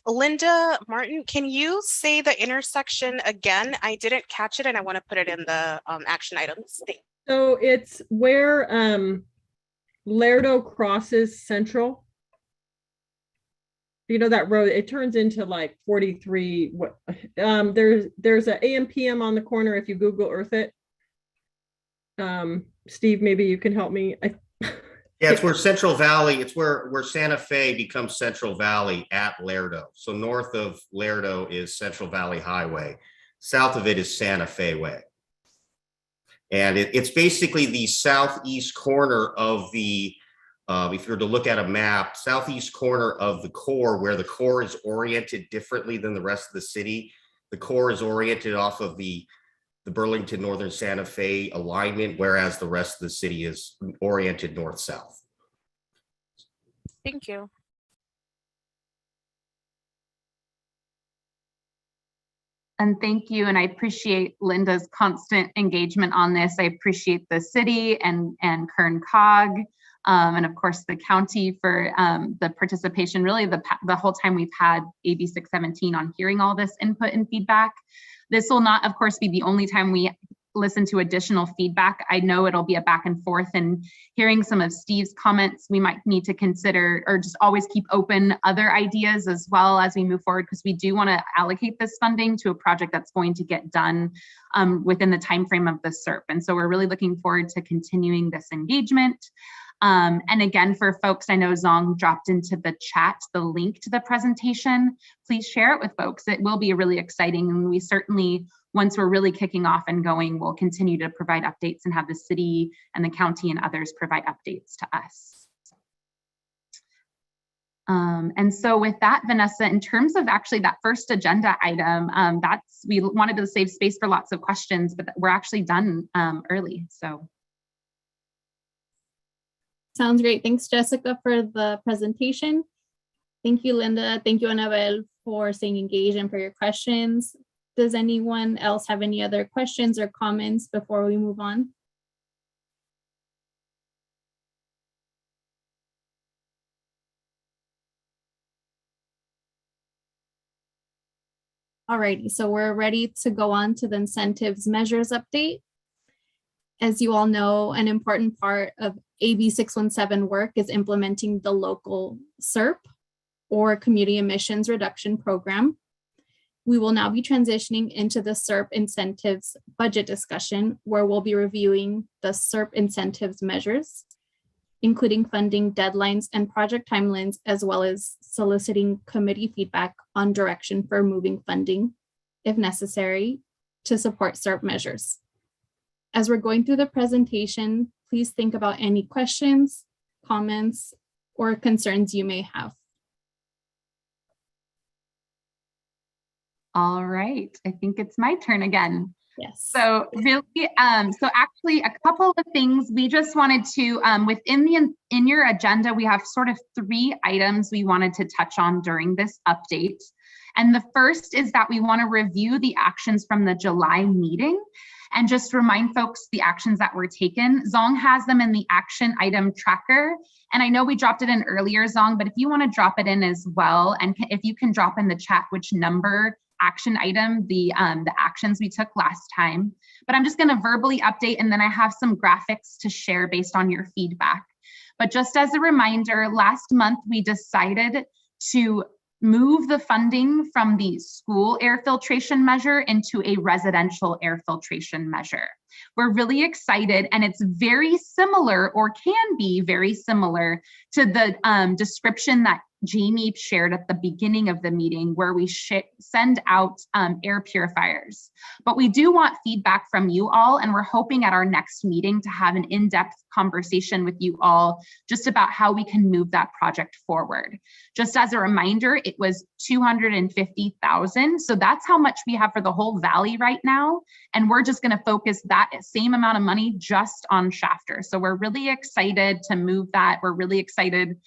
Linda Martin, can you say the intersection again? I didn't catch it and I want to put it in the action items. So it's where Lerdo crosses Central. You know that road, it turns into like 43. There's a AM/PM on the corner if you Google Earth it. Steve, maybe you can help me. Yeah, it's where Central Valley, it's where Santa Fe becomes Central Valley at Lerdo. So north of Lerdo is Central Valley Highway. South of it is Santa Fe Way. And it's basically the southeast corner of the, if you were to look at a map, southeast corner of the core, where the core is oriented differently than the rest of the city. The core is oriented off of the Burlington Northern Santa Fe alignment, whereas the rest of the city is oriented north-south. Thank you. And thank you. And I appreciate Linda's constant engagement on this. I appreciate the city and Kern COG, and of course the county for the participation, really the whole time we've had AB617 on hearing all this input and feedback. This will not, of course, be the only time we listen to additional feedback. I know it'll be a back and forth, and hearing some of Steve's comments, we might need to consider or just always keep open other ideas as well as we move forward, because we do want to allocate this funding to a project that's going to get done within the time frame of the Serp. And so we're really looking forward to continuing this engagement. And again, for folks, I know Zong dropped into the chat the link to the presentation. Please share it with folks. It will be really exciting. And we certainly, once we're really kicking off and going, we'll continue to provide updates and have the city and the county and others provide updates to us. And so with that, Vanessa, in terms of actually that first agenda item, we wanted to save space for lots of questions, but we're actually done early, so. Sounds great. Thanks, Jessica, for the presentation. Thank you, Linda. Thank you, Annabelle, for staying engaged and for your questions. Does anyone else have any other questions or comments before we move on? Alrighty, so we're ready to go on to the incentives measures update. As you all know, an important part of AB617 work is implementing the local Serp, or Community Emissions Reduction Program. We will now be transitioning into the Serp incentives budget discussion, where we'll be reviewing the Serp incentives measures, including funding deadlines and project timelines, as well as soliciting committee feedback on direction for moving funding, if necessary, to support Serp measures. As we're going through the presentation, please think about any questions, comments, or concerns you may have. All right, I think it's my turn again. Yes. So really, so actually a couple of things we just wanted to, in your agenda, we have sort of 3 items we wanted to touch on during this update. And the first is that we want to review the actions from the July meeting and just remind folks the actions that were taken. Zong has them in the action item tracker. And I know we dropped it in earlier, Zong, but if you want to drop it in as well, and if you can drop in the chat which number action item the actions we took last time. But I'm just going to verbally update, and then I have some graphics to share based on your feedback. But just as a reminder, last month we decided to move the funding from the school air filtration measure into a residential air filtration measure. We're really excited, and it's very similar, or can be very similar, to the description that Jamie shared at the beginning of the meeting, where we send out air purifiers. But we do want feedback from you all, and we're hoping at our next meeting to have an in-depth conversation with you all just about how we can move that project forward. Just as a reminder, it was $250,000. So that's how much we have for the whole valley right now. And we're just going to focus that same amount of money just on Shafter. So we're really excited to move that. We're really excited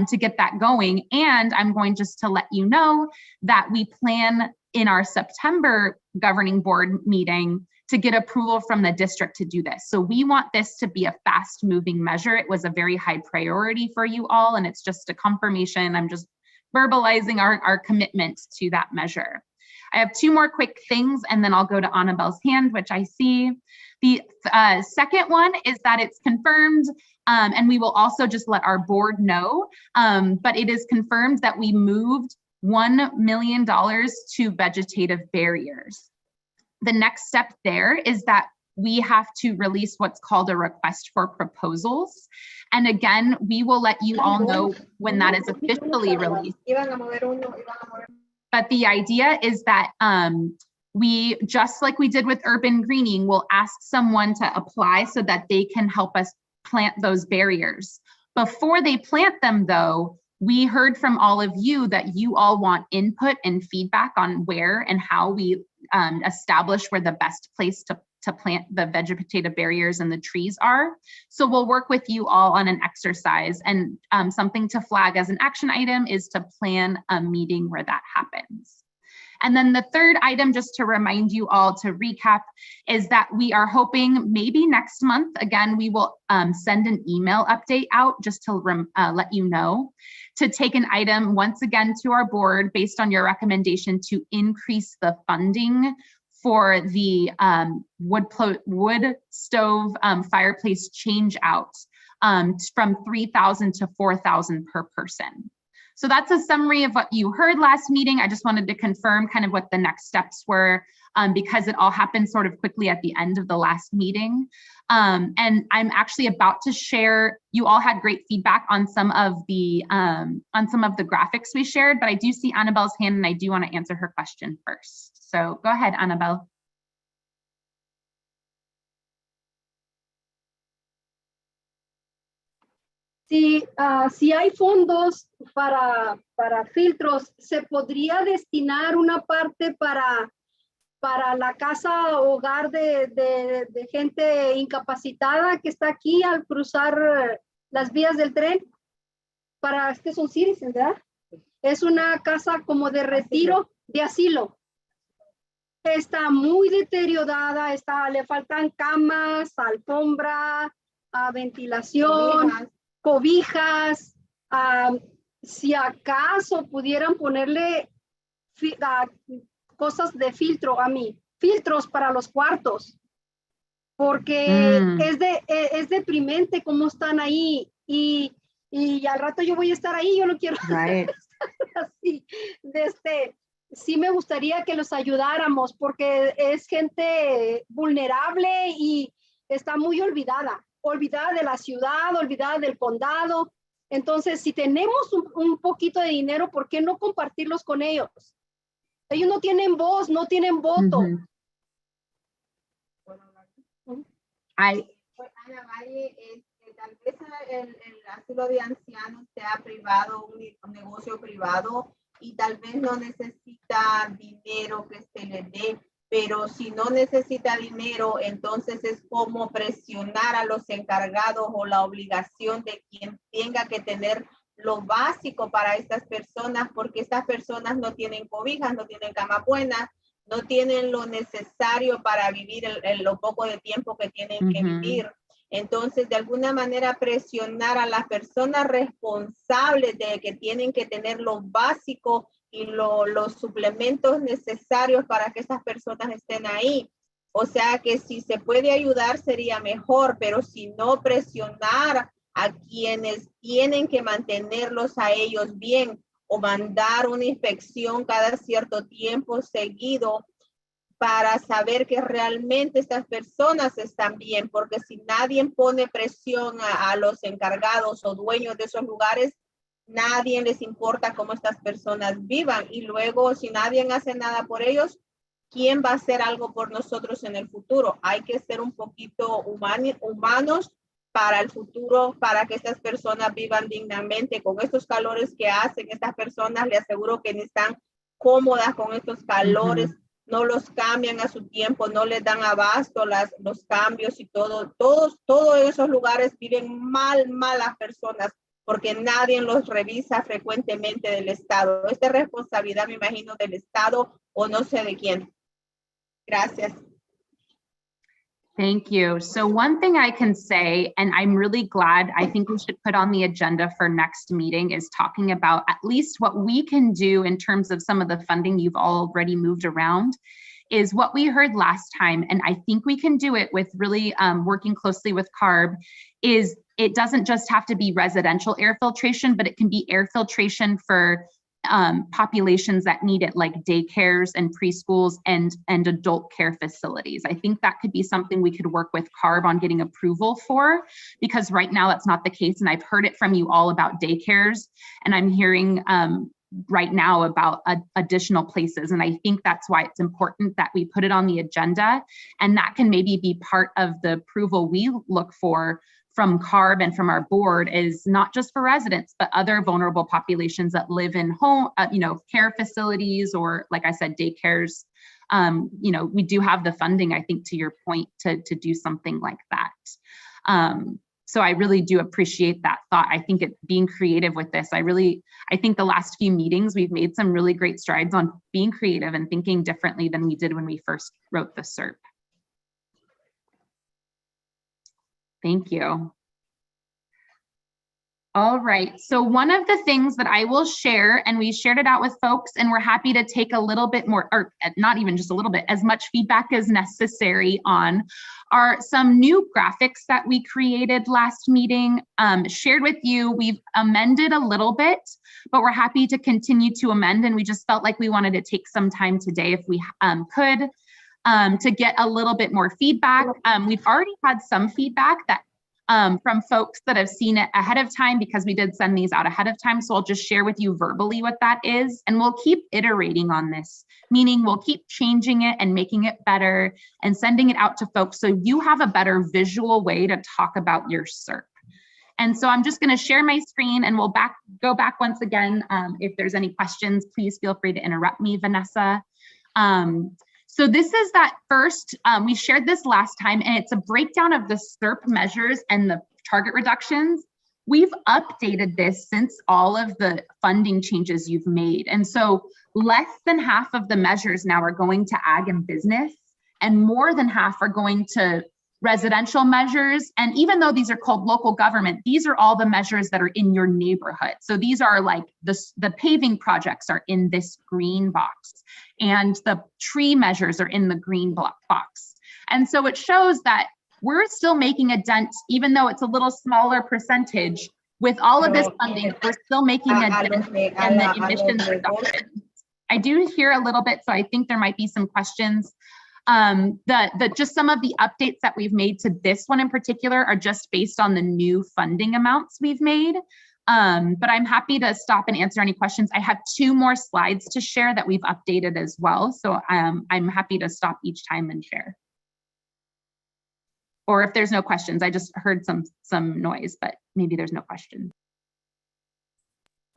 to get that going. And I'm going just to let you know that we plan in our September governing board meeting to get approval from the district to do this. So we want this to be a fast moving measure. It was a very high priority for you all, and it's just a confirmation. I'm just verbalizing our commitment to that measure. I have two more quick things, and then I'll go to Annabelle's hand, which I see. The second one is that it's confirmed, and we will also just let our board know, but it is confirmed that we moved $1 million to vegetative barriers. The next step there is that we have to release what's called a request for proposals. And again, we will let you all know when that is officially released. But the idea is that we, just like we did with urban greening, will ask someone to apply so that they can help us plant those barriers. Before they plant them though, we heard from all of you that you all want input and feedback on where and how we establish where the best place to plant the vegetative barriers and the trees are. So we'll work with you all on an exercise, and something to flag as an action item is to plan a meeting where that happens. And then the third item, just to remind you all to recap, is that we are hoping maybe next month, again, we will send an email update out just to let you know, to take an item once again to our board based on your recommendation to increase the funding for the wood stove fireplace change out from $3,000 to $4,000 per person. So that's a summary of what you heard last meeting. I just wanted to confirm kind of what the next steps were, because it all happened sort of quickly at the end of the last meeting. And I'm actually about to share, you all had great feedback on some of the graphics we shared, but I do see Annabelle's hand and I do want to answer her question first. So go ahead, Annabelle. Si hay fondos para filtros, ¿se podría destinar una parte para la casa hogar de gente incapacitada que está aquí al cruzar las vías del tren? Es que son citizens, ¿verdad? Es una casa como de retiro, de asilo. Está muy deteriorada, le faltan camas, alfombra, ventilación, cobijas. Si acaso pudieran ponerle cosas de filtros para los cuartos, porque es deprimente cómo están ahí, y al rato yo voy a estar ahí, yo no quiero estar así. Sí me gustaría que los ayudáramos, porque es gente vulnerable y está muy olvidada de la ciudad, olvidada del condado. Entonces, si tenemos un poquito de dinero, ¿por qué no compartirlos con ellos? Ellos no tienen voz, no tienen voto. Ana Valle, tal vez el asilo de ancianos sea privado, un negocio privado, y tal vez no necesita dinero que se le dé, pero si no necesita dinero, entonces es como presionar a los encargados o la obligación de quien tenga que tener lo básico para estas personas, porque estas personas no tienen cobijas, no tienen cama buena, no tienen lo necesario para vivir lo poco de tiempo que tienen que vivir. Entonces, de alguna manera, presionar a las personas responsables de que tienen que tener lo básico y los suplementos necesarios para que esas personas estén ahí. O sea que si se puede ayudar sería mejor, pero si no, presionar a quienes tienen que mantenerlos a ellos bien, o mandar una inspección cada cierto tiempo seguido para saber que realmente estas personas están bien, porque si nadie pone presión a los encargados o dueños de esos lugares, nadie les importa cómo estas personas vivan y luego si nadie hace nada por ellos, ¿quién va a hacer algo por nosotros en el futuro? Hay que ser un poquito humanos para el futuro, para que estas personas vivan dignamente. Con estos calores que hacen estas personas, le aseguro que ni están cómodas con estos calores, no los cambian a su tiempo, no les dan abasto los cambios y todos esos lugares viven mal las personas porque nadie los revisa frecuentemente del Estado. Esta es responsabilidad, me imagino, del Estado o no sé de quién. Gracias. Thank you. So one thing I can say, and I'm really glad, I think we should put on the agenda for next meeting is talking about at least what we can do in terms of some of the funding you've already moved around is what we heard last time. And I think we can do it with really working closely with CARB is it doesn't just have to be residential air filtration, but it can be air filtration for populations that need it, like daycares and preschools and adult care facilities. I think that could be something we could work with CARB on getting approval for, because right now that's not the case. And I've heard it from you all about daycares, and I'm hearing right now about additional places. And I think that's why it's important that we put it on the agenda, and that can maybe be part of the approval we look for from CARB and from our board is not just for residents, but other vulnerable populations that live in home, care facilities, or like I said, daycares. We do have the funding, I think, to your point, to do something like that. So I really do appreciate that thought. I think being creative with this, I think the last few meetings, we've made some really great strides on being creative and thinking differently than we did when we first wrote the Serp. Thank you. All right, so one of the things that I will share, and we shared it out with folks, and we're happy to take a little bit more, or not even just a little bit, as much feedback as necessary on, are some new graphics that we created last meeting, shared with you. We've amended a little bit, but we're happy to continue to amend, and we just felt like we wanted to take some time today, if we could, to get a little bit more feedback. We've already had some feedback that from folks that have seen it ahead of time, because we did send these out ahead of time. So I'll just share with you verbally what that is, and we'll keep iterating on this, meaning we'll keep changing it and making it better and sending it out to folks so you have a better visual way to talk about your Serp. And so I'm just going to share my screen, and we'll go back once again. If there's any questions, please feel free to interrupt me, Vanessa. So this is that first, we shared this last time, and it's a breakdown of the Serp measures and the target reductions. We've updated this since all of the funding changes you've made. And so less than half of the measures now are going to ag and business, and more than half are going to residential measures. And even though these are called local government, these are all the measures that are in your neighborhood. So these are like the paving projects are in this green box, and the tree measures are in the green box. And so it shows that we're still making a dent, even though it's a little smaller percentage. With all of this funding, we're still making a dent in the emissions reduction. I do hear a little bit, so I think there might be some questions. Just some of the updates that we've made to this one in particular are just based on the new funding amounts we've made. But I'm happy to stop and answer any questions. I have 2 more slides to share that we've updated as well. So I'm happy to stop each time and share. Or if there's no questions, I just heard some noise, but maybe there's no question.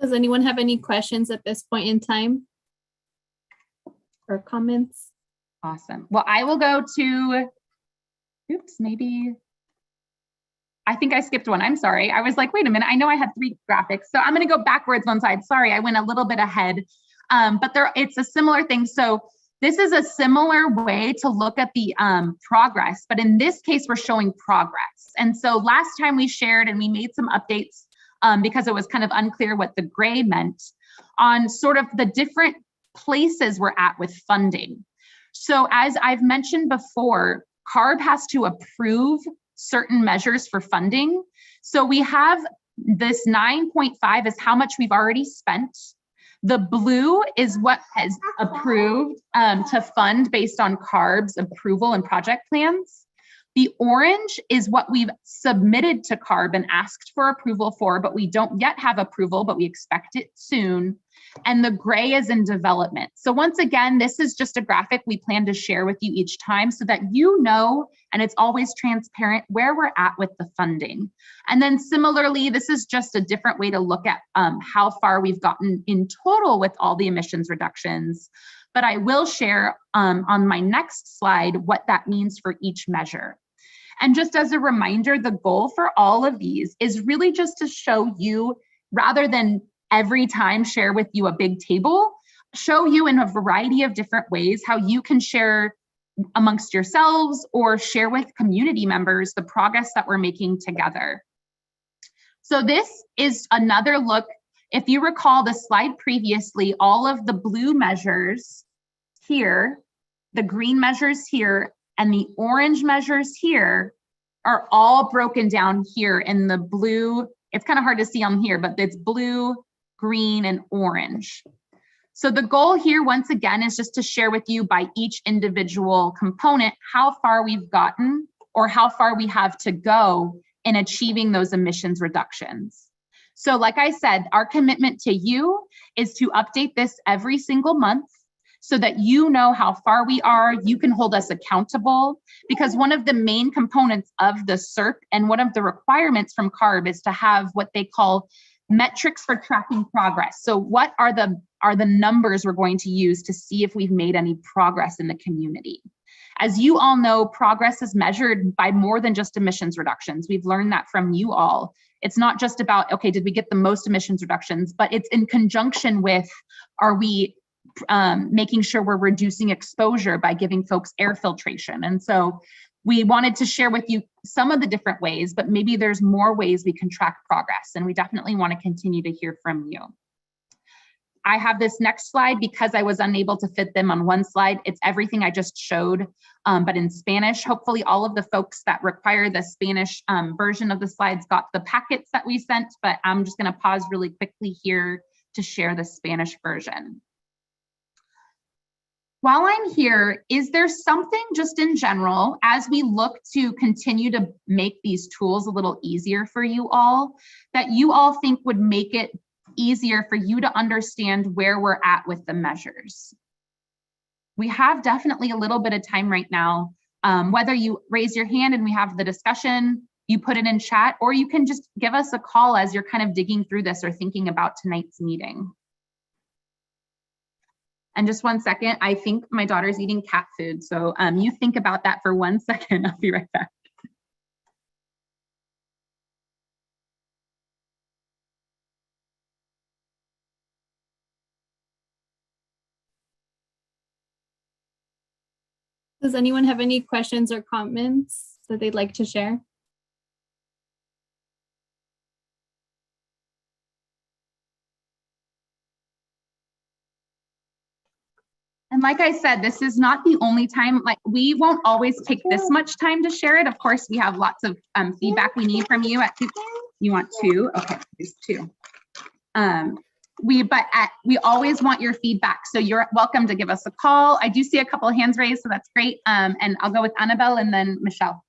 Does anyone have any questions at this point in time or comments? Awesome. Well, I will go to, maybe, I think I skipped one. I'm sorry. I was like, wait a minute, I know I had 3 graphics. So I'm going to go backwards one side. Sorry, I went a little bit ahead, but it's a similar thing. So this is a similar way to look at the progress, but in this case, we're showing progress. And so last time we shared and we made some updates because it was kind of unclear what the gray meant on sort of the different places we're at with funding. So as I've mentioned before, CARB has to approve certain measures for funding. So we have this 9.5 is how much we've already spent. The blue is what has approved to fund based on CARB's approval and project plans. The orange is what we've submitted to CARB and asked for approval for, but we don't yet have approval, but we expect it soon. And the gray is in development. So once again, this is just a graphic we plan to share with you each time so that you know, and it's always transparent, where we're at with the funding. And then similarly, this is just a different way to look at how far we've gotten in total with all the emissions reductions. But I will share on my next slide what that means for each measure. And just as a reminder, the goal for all of these is really just to show you, rather than every time share with you a big table, show you in a variety of different ways how you can share amongst yourselves or share with community members the progress that we're making together. So this is another look. If you recall the slide previously, all of the blue measures here, the green measures here, and the orange measures here are all broken down here in the blue. It's kind of hard to see on here, but it's blue, green, and orange. So the goal here, once again, is just to share with you by each individual component how far we've gotten or how far we have to go in achieving those emissions reductions. So like I said, our commitment to you is to update this every single month so that you know how far we are, you can hold us accountable, because one of the main components of the Serp and one of the requirements from CARB is to have what they call metrics for tracking progress. So what are the numbers we're going to use to see if we've made any progress in the community? As you all know, progress is measured by more than just emissions reductions. We've learned that from you all. It's not just about, okay, did we get the most emissions reductions, but it's in conjunction with, are we making sure we're reducing exposure by giving folks air filtration? And so we wanted to share with you some of the different ways, but maybe there's more ways we can track progress, and we definitely want to continue to hear from you. I have this next slide because I was unable to fit them on one slide. It's everything I just showed, but in Spanish. Hopefully all of the folks that require the Spanish version of the slides got the packets that we sent, but I'm just going to pause really quickly here to share the Spanish version. While I'm here, is there something just in general, as we look to continue to make these tools a little easier for you all, that you all think would make it easier for you to understand where we're at with the measures? We have definitely a little bit of time right now, whether you raise your hand and we have the discussion, you put it in chat, or you can just give us a call as you're kind of digging through this or thinking about tonight's meeting. And just 1 second, I think my daughter's eating cat food. So you think about that for 1 second. I'll be right back. Does anyone have any questions or comments that they'd like to share? And like I said, this is not the only time, like we won't always take this much time to share it. Of course, we have lots of feedback we need from you. You want two? Okay, there's two. We always want your feedback. So you're welcome to give us a call. I do see a couple of hands raised, so that's great. And I'll go with Annabelle and then Michelle.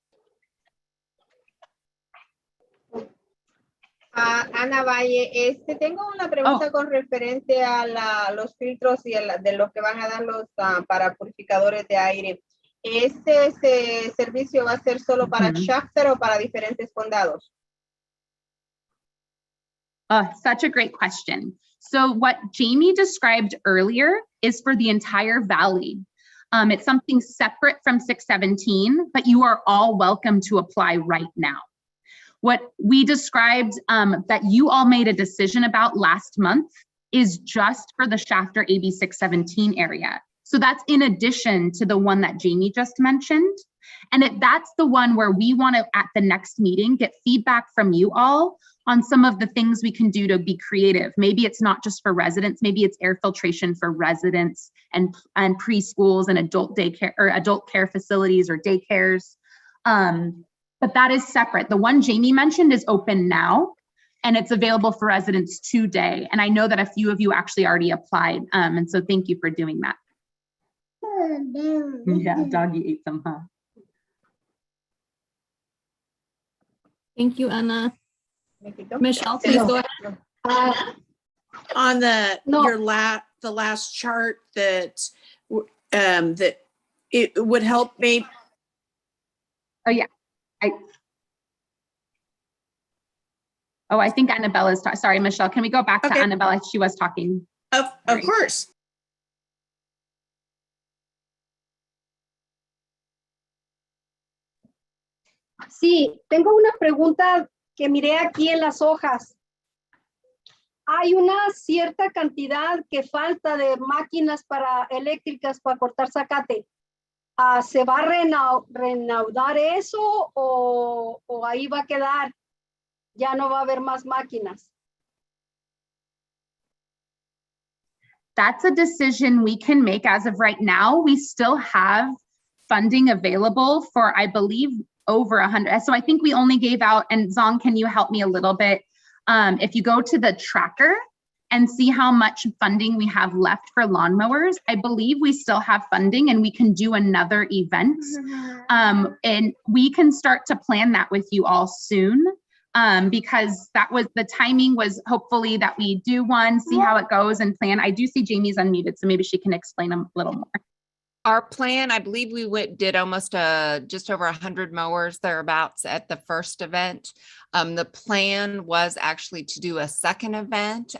Ana Valle, tengo una pregunta con referente a los filtros y de lo que van a dar los para purificadores de aire. ¿Este servicio va a ser solo para Chapter o para diferentes condados? Such a great question. So what Jamie described earlier is for the entire valley. It's something separate from 617, but you are all welcome to apply right now. What we described that you all made a decision about last month is just for the Shafter AB617 area. So that's in addition to the one that Jamie just mentioned. And that's the one where we want to, at the next meeting, get feedback from you all on some of the things we can do to be creative. Maybe it's not just for residents, maybe it's air filtration for residents and preschools and adult daycare or adult care facilities or daycares. But that is separate. The one Jamie mentioned is open now, and it's available for residents today. And I know that a few of you actually already applied. And so thank you for doing that. Yeah, doggy ate some, huh? Thank you, Anna. Michelle, please go ahead. On the No. the last chart that that it would help me. Oh yeah, I think Annabella's sorry, Michelle. Can we go back to Annabella? She was talking. Of course. Sí, tengo una pregunta que miré aquí en las hojas. Hay una cierta cantidad que falta de máquinas eléctricas para cortar zacate. ¿Se va a reanudar eso o ahí va a quedar? Ya no va a haber más máquinas. That's a decision we can make as of right now. We still have funding available for, I believe, over 100. So I think we only gave out, and Zong, can you help me a little bit? If you go to the tracker and see how much funding we have left for lawnmowers, I believe we still have funding and we can do another event. And we can start to plan that with you all soon. Because that was the timing was hopefully that we do one, see how it goes and plan. I do see Jamie's unmuted, so maybe she can explain a little more. Our plan, I believe we did almost just over 100 mowers thereabouts at the first event. The plan was actually to do a second event,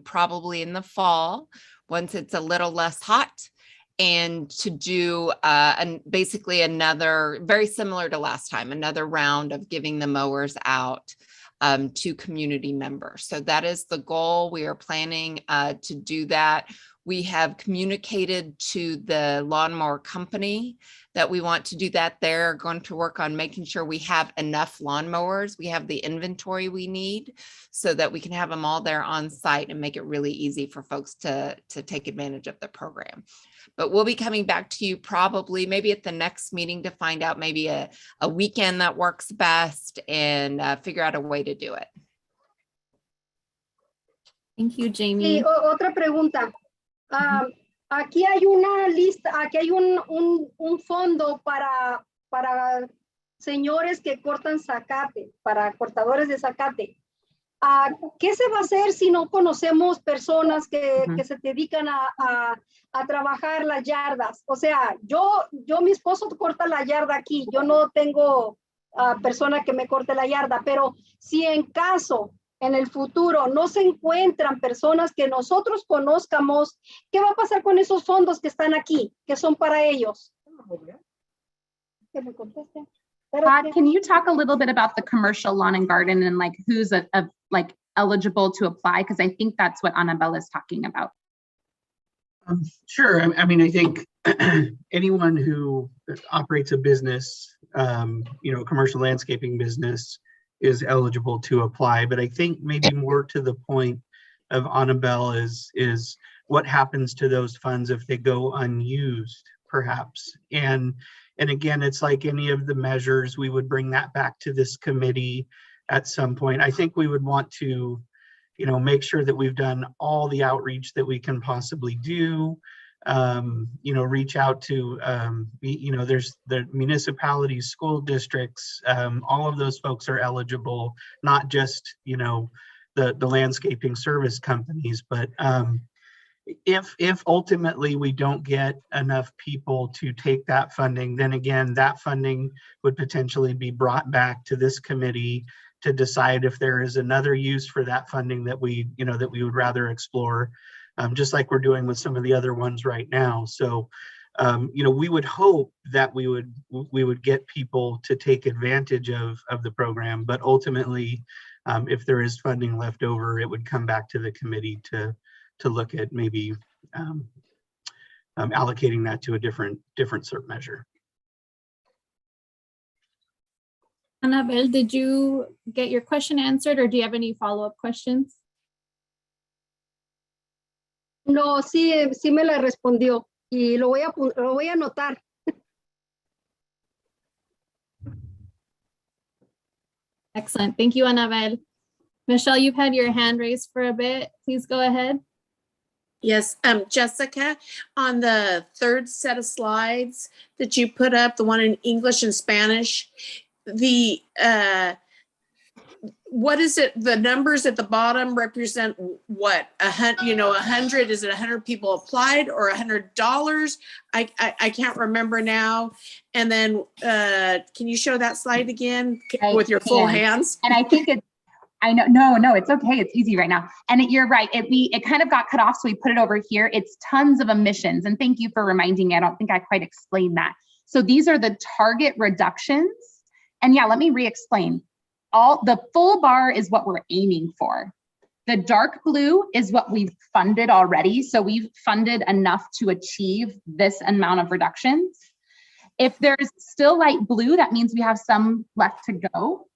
probably in the fall, once it's a little less hot, and to do basically another, very similar to last time, another round of giving the mowers out to community members. So that is the goal. We are planning to do that. We have communicated to the lawnmower company that we want to do that. They're going to work on making sure we have enough lawnmowers. We have the inventory we need so that we can have them all there on site and make it really easy for folks to take advantage of the program. But we'll be coming back to you probably maybe at the next meeting to find out maybe a weekend that works best and figure out a way to do it. Thank you, Jamie. Y otra pregunta. Aquí hay una lista, aquí hay un fondo para señores que cortan zacate, para cortadores de zacate. ¿Qué se va a hacer si no conocemos personas que se dedican a trabajar las yardas? O sea, mi esposo corta la yarda aquí, yo no tengo persona que me corte la yarda, pero si en caso, en el futuro, no se encuentran personas que nosotros conozcamos, ¿qué va a pasar con esos fondos que están aquí, que son para ellos? Que me contesten. Can you talk a little bit about the commercial lawn and garden and like who's like eligible to apply? Because I think that's what Annabella is talking about. Sure. I mean, I think anyone who operates a business, commercial landscaping business is eligible to apply. But I think maybe more to the point of Annabelle is what happens to those funds if they go unused, perhaps. And again, it's like any of the measures, we would bring that back to this committee at some point. I think we would want to, make sure that we've done all the outreach that we can possibly do. Reach out to, there's the municipalities, school districts, all of those folks are eligible, not just, the landscaping service companies, but if ultimately we don't get enough people to take that funding, then again, that funding would potentially be brought back to this committee to decide if there is another use for that funding that we would rather explore, just like we're doing with some of the other ones right now. So, we would hope that we would get people to take advantage of the program, but ultimately, if there is funding left over, it would come back to the committee to look at maybe allocating that to a different Serp measure. Annabelle, did you get your question answered or do you have any follow-up questions? No, sí me la respondió y lo voy a anotar. Excellent. Thank you, Annabelle. Michelle, you've had your hand raised for a bit. Please go ahead. Yes, Jessica, on the third set of slides that you put up, the one in English and Spanish, the what is it? The numbers at the bottom represent what? 100, is it 100 people applied or $100? I can't remember now. And then can you show that slide again with your full hands? And I think it's, I know, no, it's okay. It's easy right now. And you're right. It kind of got cut off. So we put it over here. It's tons of emissions. And thank you for reminding me. I don't think I quite explained that. So these are the target reductions. And yeah, let me re-explain. The full bar is what we're aiming for. The dark blue is what we've funded already. So we've funded enough to achieve this amount of reductions. If there's still light blue, that means we have some left to go.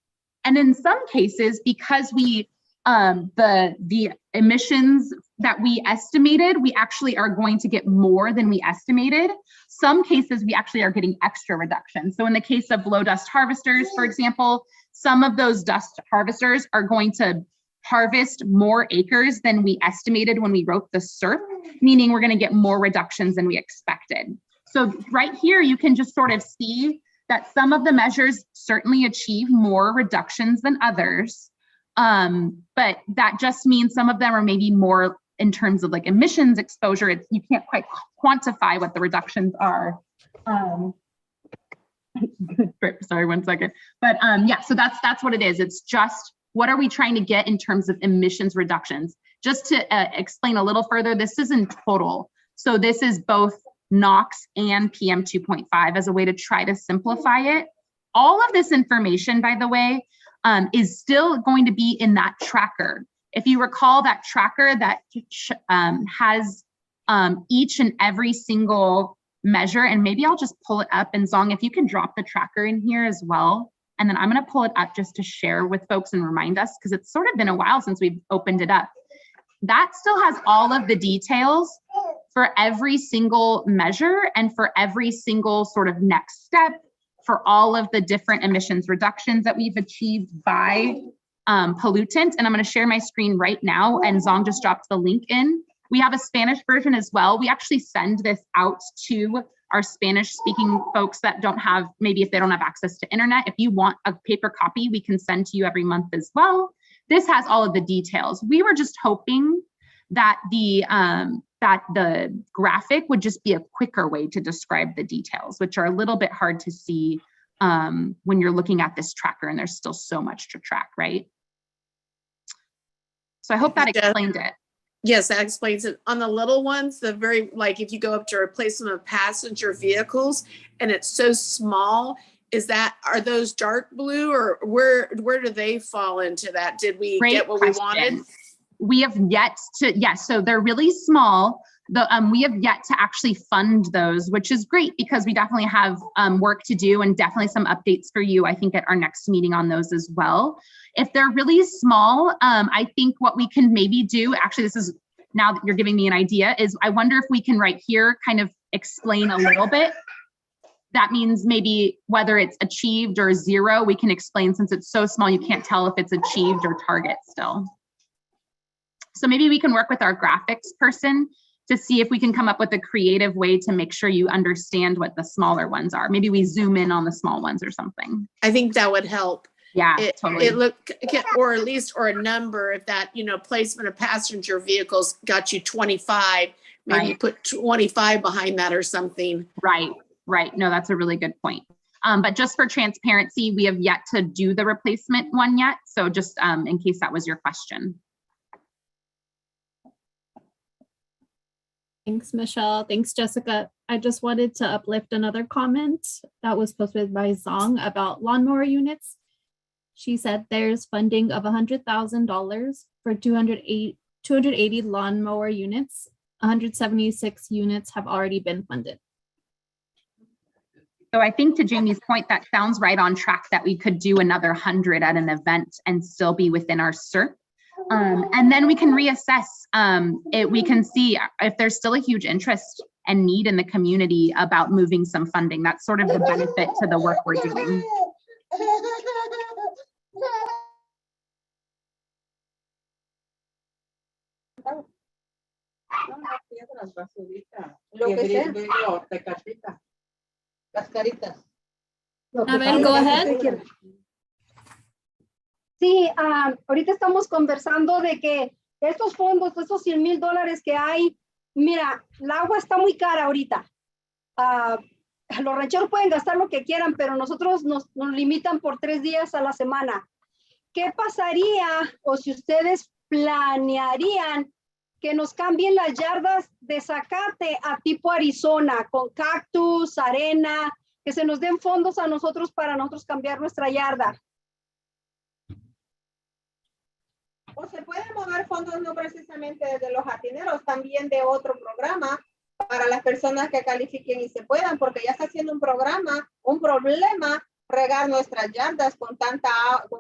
And in some cases, because we the emissions that we estimated, we actually are going to get more than we estimated. Some cases, we actually are getting extra reductions. So in the case of low dust harvesters, for example, some of those dust harvesters are going to harvest more acres than we estimated when we wrote the Serp, meaning we're going to get more reductions than we expected. So right here, you can just sort of see that some of the measures certainly achieve more reductions than others. But that just means some of them are maybe more in terms of like emissions exposure. You can't quite quantify what the reductions are. Sorry, 1 second. But yeah, so that's what it is. It's just what are we trying to get in terms of emissions reductions? Just to explain a little further, this is in total. So this is both NOx and PM 2.5 as a way to try to simplify it. All of this information, by the way, is still going to be in that tracker. If you recall, that tracker that has each and every single measure, and maybe I'll just pull it up, and Zong, if you can drop the tracker in here as well, and then I'm going to pull it up just to share with folks and remind us, because it's sort of been a while since we've opened it up. That still has all of the details for every single measure and for every single sort of next step, for all of the different emissions reductions that we've achieved by pollutant. And I'm going to share my screen right now, and Zong just dropped the link in. We have a Spanish version as well. We actually send this out to our Spanish speaking folks that don't have, maybe if they don't have access to internet. If you want a paper copy, we can send to you every month as well. This has all of the details. We were just hoping that the graphic would just be a quicker way to describe the details, which are a little bit hard to see when you're looking at this tracker, and there's still so much to track, right? So I hope that explained it. Yes, that explains it. On the little ones, the very, like if you go up to replacement of passenger vehicles and it's so small, are those dark blue, or where do they fall into that? Did we get what we wanted? We have yet to, yes, so they're really small. We have yet to actually fund those, which is great because we definitely have work to do, and definitely some updates for you, I think, at our next meeting on those as well. If they're really small, I think what we can maybe do, actually, this is, now that you're giving me an idea, is I wonder if we can right here kind of explain a little bit. That means maybe whether it's achieved or 0, we can explain, since it's so small, you can't tell if it's achieved or target still. So maybe we can work with our graphics person to see if we can come up with a creative way to make sure you understand what the smaller ones are. Maybe we zoom in on the small ones or something. I think that would help. Yeah, totally. Or at least, or a number, if that, placement of passenger vehicles got you 25, maybe put 25 behind that or something. Right. No, that's a really good point. But just for transparency, we have yet to do the replacement one yet. So just in case that was your question. Thanks, Michelle. Thanks, Jessica. I just wanted to uplift another comment that was posted by Zong about lawnmower units. She said there's funding of $100,000 for 280 lawnmower units. 176 units have already been funded. So I think to Jamie's point, that sounds right on track, that we could do another 100 at an event and still be within our Serp. And then we can reassess. We can see if there's still a huge interest and need in the community about moving some funding. That's sort of the benefit to the work we're doing. Abel, go ahead. Sí, ahorita estamos conversando de que estos fondos, estos $100,000 que hay, mira, el agua está muy cara ahorita. Los rancheros pueden gastar lo que quieran, pero nosotros nos limitan por 3 días a la semana. ¿Qué pasaría o si ustedes planearían que nos cambien las yardas de zacate a tipo Arizona, con cactus, arena, que se nos den fondos a nosotros para nosotros cambiar nuestra yarda? O se pueden mover fondos no precisamente de los jardineros, también de otro programa para las personas que califiquen y se puedan, porque ya está haciendo un problema regar nuestras yardas con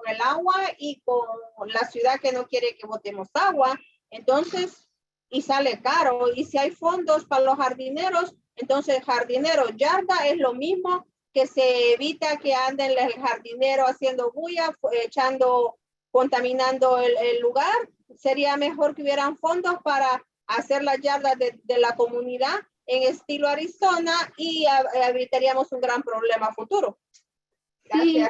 el agua y con la ciudad que no quiere que botemos agua. Entonces, y sale caro. Y si hay fondos para los jardineros, entonces jardinero yarda es lo mismo, que se evita que anden el jardinero haciendo bulla, contaminando el lugar. Sería mejor que hubieran fondos para hacer las yardas de la comunidad en estilo Arizona y evitaríamos un gran problema futuro. Sí,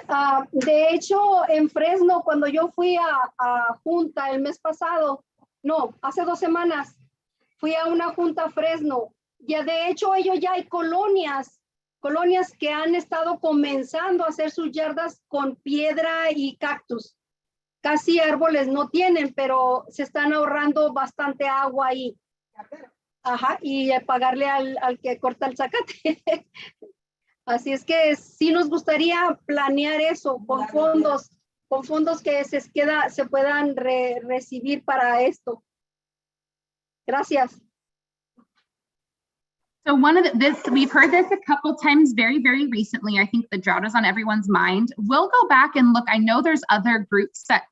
de hecho, en Fresno, cuando yo fui a junta el mes pasado, no, hace 2 semanas, fui a una junta a Fresno. Ya de hecho, ellos ya hay colonias que han estado comenzando a hacer sus yardas con piedra y cactus. Casi árboles no tienen, pero se están ahorrando bastante agua ahí. Ajá, y pagarle al que corta el zacate. Así es que sí nos gustaría planear eso con fondos que se puedan recibir para esto. Gracias. So we've heard this a couple times very, very recently. I think the drought is on everyone's mind. We'll go back and look. I know there's other groups that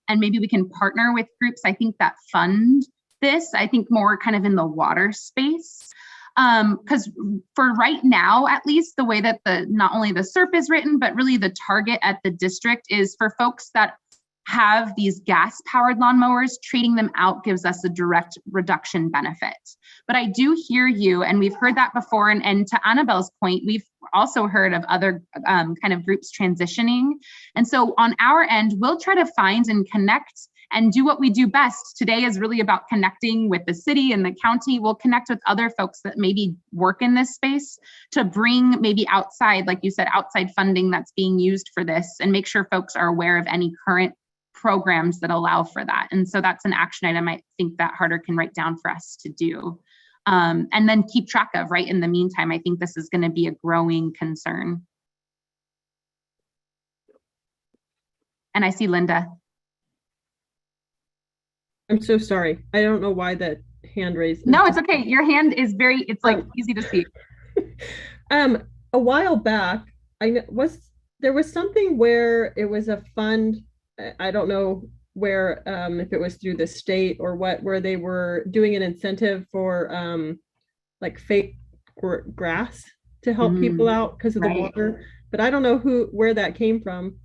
and maybe we can partner with groups, I think, that fund this, I think more kind of in the water space. Because for right now, at least the way that not only the Serp is written, but really the target at the district is for folks that have these gas powered lawnmowers. Trading them out gives us a direct reduction benefit. But I do hear you, and we've heard that before. And to Annabelle's point, we've also heard of other kind of groups transitioning. And so on our end, we'll try to find and connect and do what we do best. Today is really about connecting with the city and the county. We'll connect with other folks that maybe work in this space to bring maybe outside, like you said, outside funding that's being used for this, and make sure folks are aware of any current programs that allow for that. And so that's an action item I think that Harder can write down for us to do. And then keep track of, right? In the meantime, I think this is going to be a growing concern. And I see Linda. I'm so sorry. I don't know why that hand raised. No, it's okay. Your hand is it's like easy to see. A while back, there was something where it was a fund. I don't know where, if it was through the state or what, where they were doing an incentive for like fake grass to help people out because of the water. But I don't know where that came from.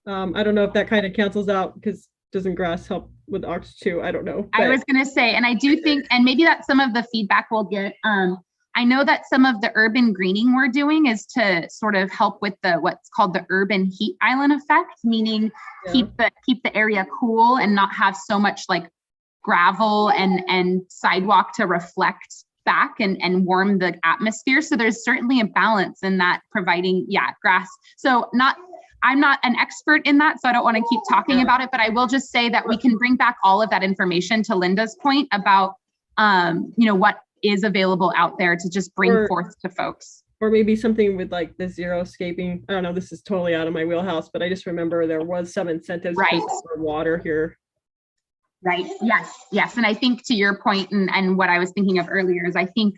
I don't know if that kind of cancels out, because doesn't grass help with ox too? I don't know. But I was going to say, and I do think, and maybe that's some of the feedback we'll get. I know that some of the urban greening we're doing is to sort of help with what's called the urban heat island effect, meaning keep the area cool and not have so much like gravel and sidewalk to reflect back and warm the atmosphere. So there's certainly a balance in that, providing grass. So I'm not an expert in that, so I don't want to keep talking about it, but I will just say that we can bring back all of that information to Linda's point about what is available out there to just bring forth to folks. Or maybe something with like the zero scaping. I don't know, this is totally out of my wheelhouse, but I just remember there was some incentives for water here. Right, yes. And I think to your point, and what I was thinking of earlier is I think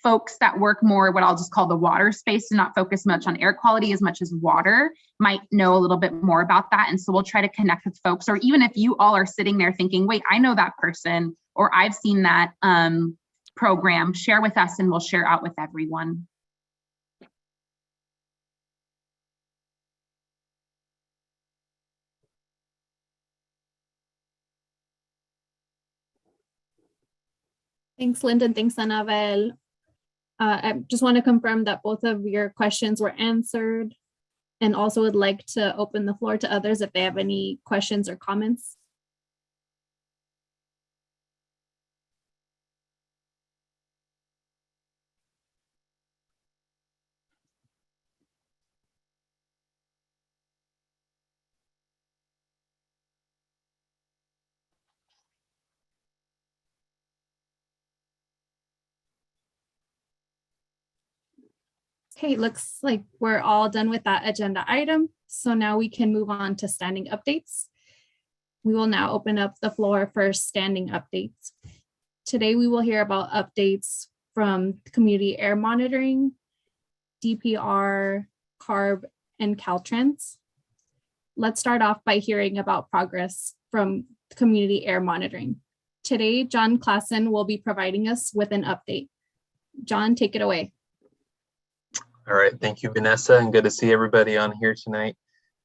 folks that work more what I'll just call the water space and not focus much on air quality as much as water might know a little bit more about that. And so we'll try to connect with folks, or even if you all are sitting there thinking, wait, I know that person, or I've seen that program, share with us and we'll share out with everyone. Thanks, Lyndon. Thanks, Annabelle. I just want to confirm that both of your questions were answered. and also would like to open the floor to others if they have any questions or comments. Okay, looks like we're all done with that agenda item. So now we can move on to standing updates. We will now open up the floor for standing updates. Today, we will hear about updates from community air monitoring, DPR, CARB, and Caltrans. Let's start off by hearing about progress from community air monitoring. Today, John Klassen will be providing us with an update. John, take it away. All right, thank you, Vanessa, and good to see everybody on here tonight.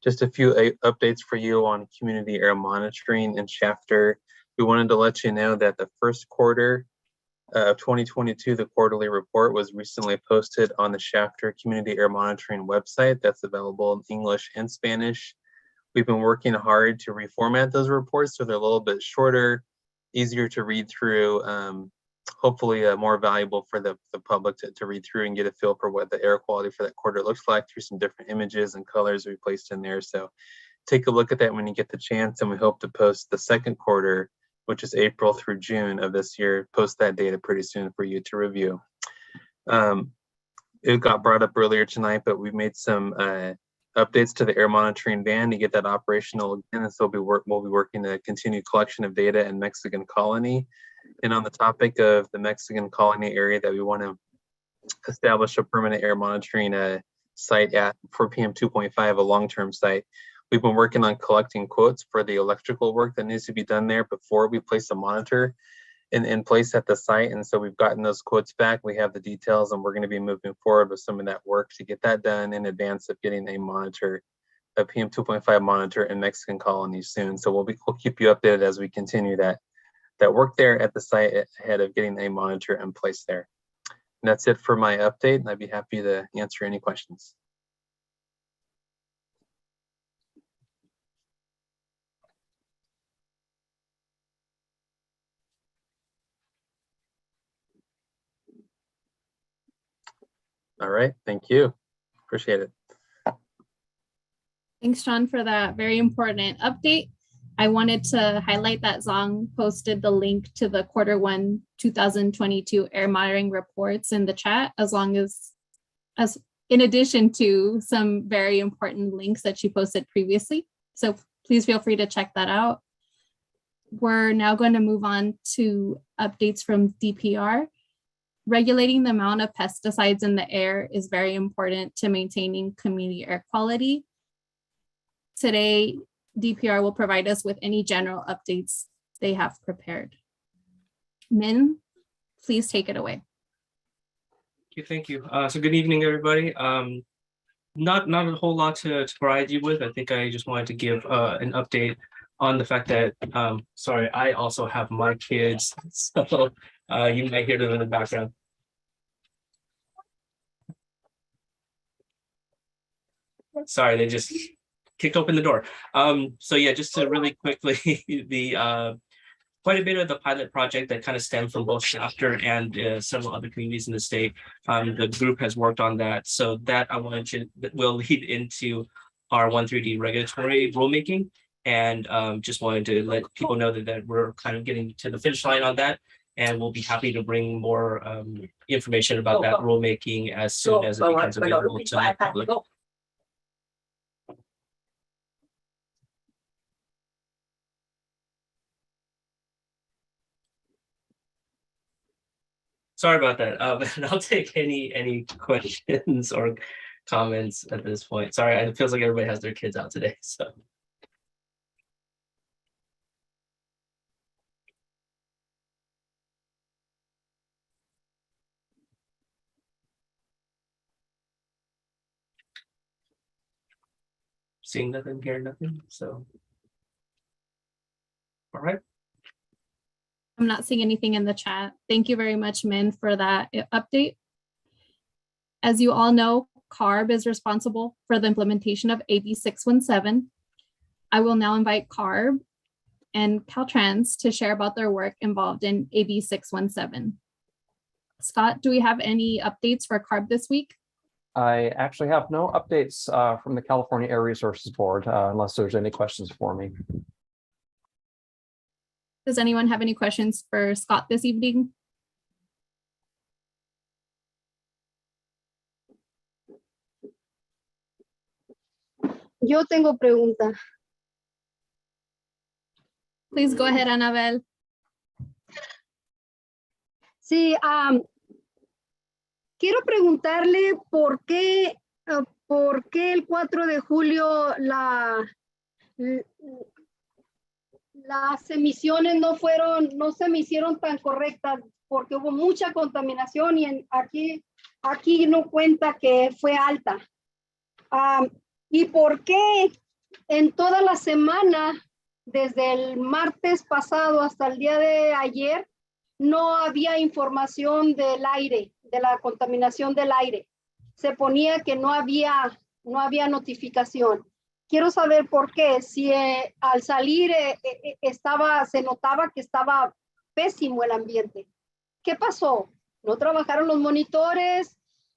Just a few updates for you on community air monitoring and Chapter. We wanted to let you know that the first quarter of 2022, the quarterly report was recently posted on the Chapter Community Air Monitoring website that's available in English and Spanish. We've been working hard to reformat those reports so they're a little bit shorter, easier to read through, hopefully more valuable for the public to read through and get a feel for what the air quality for that quarter looks like through some different images and colors we placed in there. So take a look at that when you get the chance, and we hope to post the second quarter, which is April through June of this year, post that data pretty soon for you to review. It got brought up earlier tonight, but we've made some updates to the air monitoring van to get that operational again. And so we'll be working to continue collection of data in Mexican Colony. And on the topic of the Mexican Colony area that we want to establish a permanent air monitoring site at for PM 2.5, a long-term site. We've been working on collecting quotes for the electrical work that needs to be done there before we place a monitor in place at the site. And so we've gotten those quotes back. We have the details, and we're going to be moving forward with some of that work to get that done in advance of getting a monitor, a PM 2.5 monitor in Mexican Colony soon. So we'll keep you updated as we continue that work there at the site ahead of getting a monitor in place there. And that's it for my update, and I'd be happy to answer any questions. All right, thank you. Appreciate it. Thanks, John, for that very important update. I wanted to highlight that Zong posted the link to the Q1 2022 air monitoring reports in the chat, as in addition to some very important links that she posted previously. So please feel free to check that out. We're now going to move on to updates from DPR. Regulating the amount of pesticides in the air is very important to maintaining community air quality. Today, DPR will provide us with any general updates they have prepared. Min, please take it away. Thank you. So good evening, everybody. Not a whole lot to provide you with. I think I just wanted to give an update on the fact that, sorry, I also have my kids, so you might hear them in the background. Sorry, they just kicked open the door. So yeah, just to really quickly, quite a bit of the pilot project that kind of stemmed from both Chapter and several other communities in the state. The group has worked on that. So that I wanted to, that will lead into our 1,3D regulatory rulemaking. And just wanted to let people know that we're kind of getting to the finish line on that. And we'll be happy to bring more information about that rulemaking as soon as it becomes available to the public. Sorry about that. And I'll take any questions or comments at this point. Sorry, it feels like everybody has their kids out today. So. Seeing nothing, hearing nothing. So. All right. I'm not seeing anything in the chat. Thank you very much, Min, for that update. As you all know, CARB is responsible for the implementation of AB617. I will now invite CARB and Caltrans to share about their work involved in AB617. Scott, do we have any updates for CARB this week? I actually have no updates from the California Air Resources Board, unless there's any questions for me. Does anyone have any questions for Scott this evening? Yo tengo pregunta. Please go ahead, Anabel. Sí, quiero preguntarle por qué el 4 de julio las emisiones no se me hicieron tan correctas, porque hubo mucha contaminación y aquí no cuenta que fue alta. ¿Y por qué en toda la semana, desde el martes pasado hasta el día de ayer, no había información del aire, de la contaminación del aire? Se ponía que no había notificación. Quiero saber por qué, si al salir se notaba que estaba pésimo el ambiente. ¿Qué pasó? ¿No trabajaron los monitores?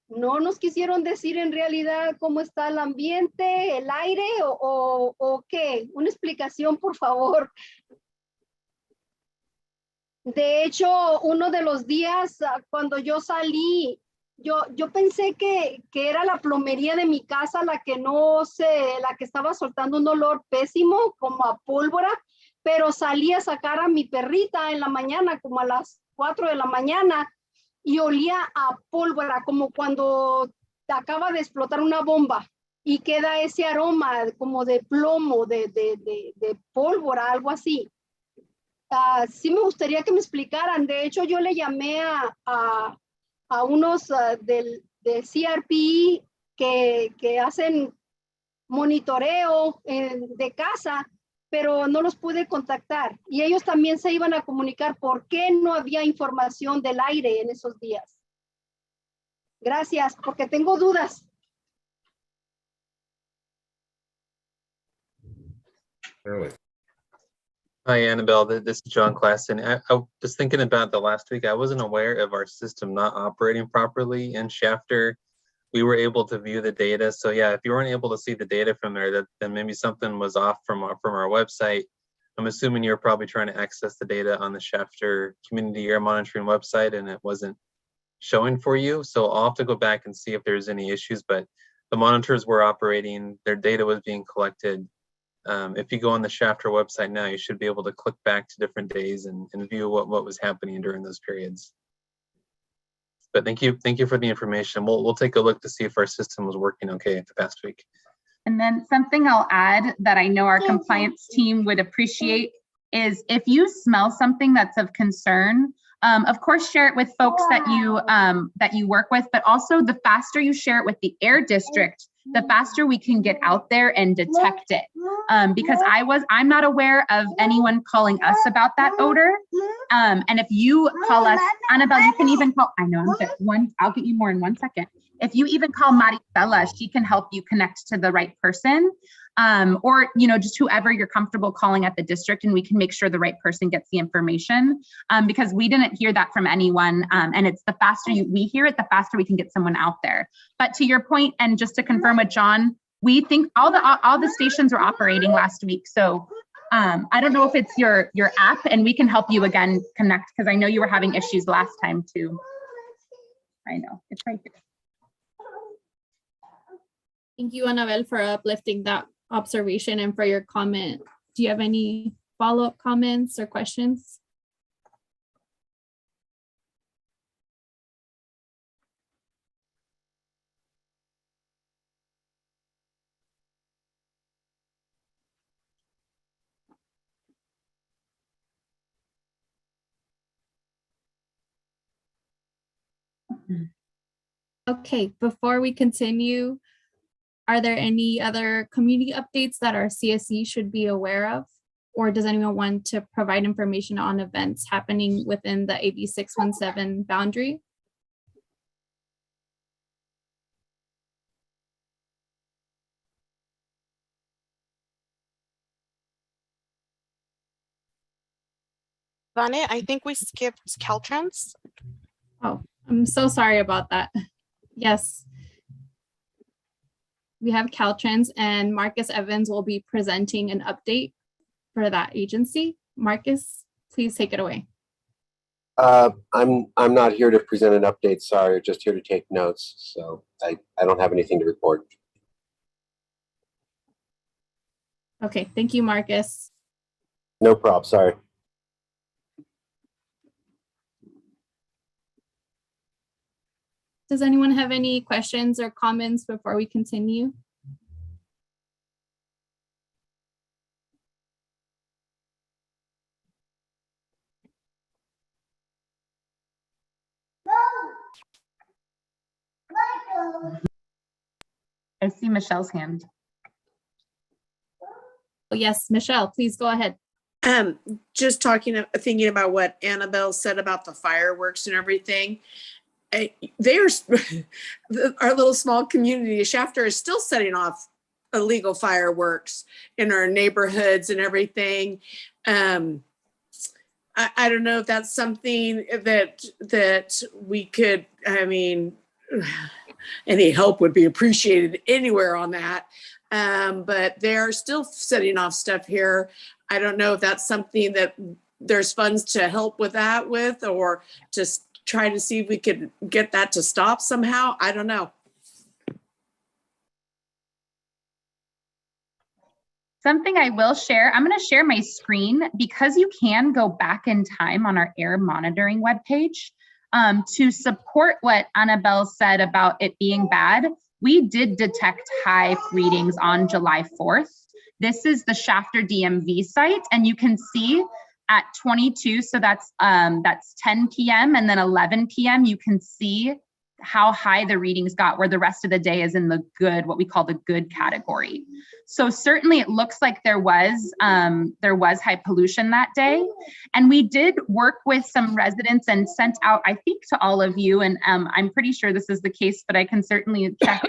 ¿No nos quisieron decir en realidad cómo está el ambiente, el aire o qué? Una explicación, por favor. De hecho, uno de los días cuando yo salí, yo pensé que era la plomería de mi casa la que estaba soltando un olor pésimo, como a pólvora, pero salí a sacar a mi perrita en la mañana, como a las 4 de la mañana, y olía a pólvora, como cuando acaba de explotar una bomba y queda ese aroma como de plomo, de pólvora, algo así. Sí me gustaría que me explicaran. De hecho, yo le llamé a unos de CRP que hacen monitoreo de casa, pero no los pude contactar. Y ellos también se iban a comunicar por qué no había información del aire en esos días. Gracias, porque tengo dudas. Hi, Annabelle. This is John Klassen. I was thinking about the last week. I wasn't aware of our system not operating properly in Shafter. We were able to view the data. So yeah, if you weren't able to see the data from there, then maybe something was off from our website. I'm assuming you're probably trying to access the data on the Shafter Community Air Monitoring website and it wasn't showing for you. So I'll have to go back and see if there's any issues, but the monitors were operating, their data was being collected. If you go on the Shafter website now, you should be able to click back to different days and view what was happening during those periods. But thank you for the information. We'll take a look to see if our system was working okay the past week. And then something I'll add that I know our compliance team would appreciate is if you smell something that's of concern, of course, share it with folks that you work with, but also the faster you share it with the air district, the faster we can get out there and detect it. Because I'm not aware of anyone calling us about that odor. And if you call us, Annabelle, you can even call, I know, I'll get you more in 1 second. If you even call Maricela, she can help you connect to the right person. Or, just whoever you're comfortable calling at the district, and we can make sure the right person gets the information, because we didn't hear that from anyone. And it's the faster we hear it, the faster we can get someone out there. But to your point, and just to confirm with John, we think all the stations were operating last week. So I don't know if it's your app, and we can help you again connect, because I know you were having issues last time too. I know, it's right here. Thank you, Annabelle, for uplifting that observation and for your comment. Do you have any follow-up comments or questions? Okay, before we continue, are there any other community updates that our CSC should be aware of? Or does anyone want to provide information on events happening within the AB617 boundary? Vane, I think we skipped Caltrans. Oh, I'm so sorry about that. Yes. We have Caltrans and Marcus Evans will be presenting an update for that agency. Marcus, please take it away. I'm not here to present an update, sorry, just here to take notes. So I don't have anything to report. Okay, thank you, Marcus. No problem, sorry. Does anyone have any questions or comments before we continue? I see Michelle's hand. Oh, yes, Michelle, please go ahead. Just thinking about what Annabelle said about the fireworks and everything. There's our little small community, Shafter, is still setting off illegal fireworks in our neighborhoods and everything. I don't know if that's something that we could, I mean, any help would be appreciated anywhere on that. But they're still setting off stuff here. I don't know if that's something that there's funds to help with that with, or just try to see if we could get that to stop somehow. I don't know. Something I will share, I'm going to share my screen because you can go back in time on our air monitoring webpage to support what Annabelle said about it being bad. We did detect high readings on July 4th. This is the Shafter DMV site, and you can see at 22, so that's 10 p.m. and then 11 p.m. you can see how high the readings got, where the rest of the day is in the good, what we call the good category. So certainly it looks like there was high pollution that day. And we did work with some residents and sent out, I think, to all of you, and I'm pretty sure this is the case, but I can certainly check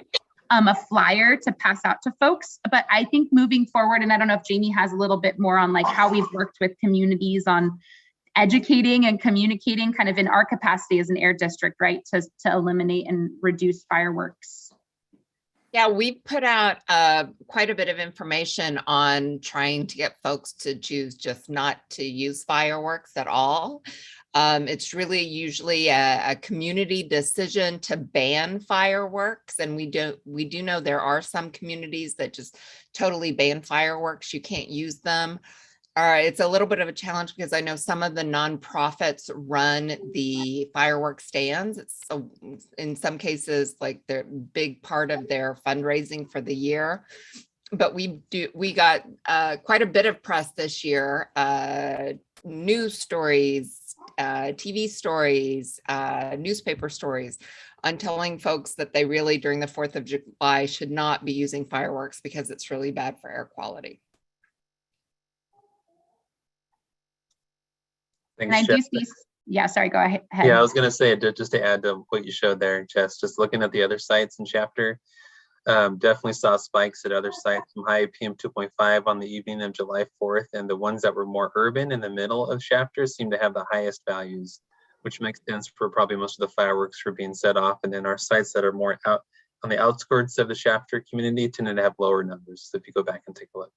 a flyer to pass out to folks. But I think moving forward, and I don't know if Jamie has a little bit more on like how we've worked with communities on educating and communicating kind of in our capacity as an air district, right, to eliminate and reduce fireworks. Yeah, we put out quite a bit of information on trying to get folks to choose just not to use fireworks at all. It's really usually a community decision to ban fireworks, and we do know there are some communities that just totally ban fireworks. You can't use them. It's a little bit of a challenge because I know some of the nonprofits run the fireworks stands. So in some cases, like they're a big part of their fundraising for the year. But we got quite a bit of press this year, news stories, TV stories, newspaper stories on telling folks that they really, during the 4th of July, should not be using fireworks because it's really bad for air quality. Thanks, And I do see, yeah, sorry, go ahead. Yeah, I was going to say, just to add to what you showed there, Jess, just looking at the other sites in Shafter, definitely saw spikes at other sites, from high PM 2.5 on the evening of July 4th, and the ones that were more urban in the middle of Shafter seem to have the highest values, which makes sense for probably most of the fireworks for being set off. And then our sites that are more out on the outskirts of the Shafter community tended to have lower numbers. So if you go back and take a look.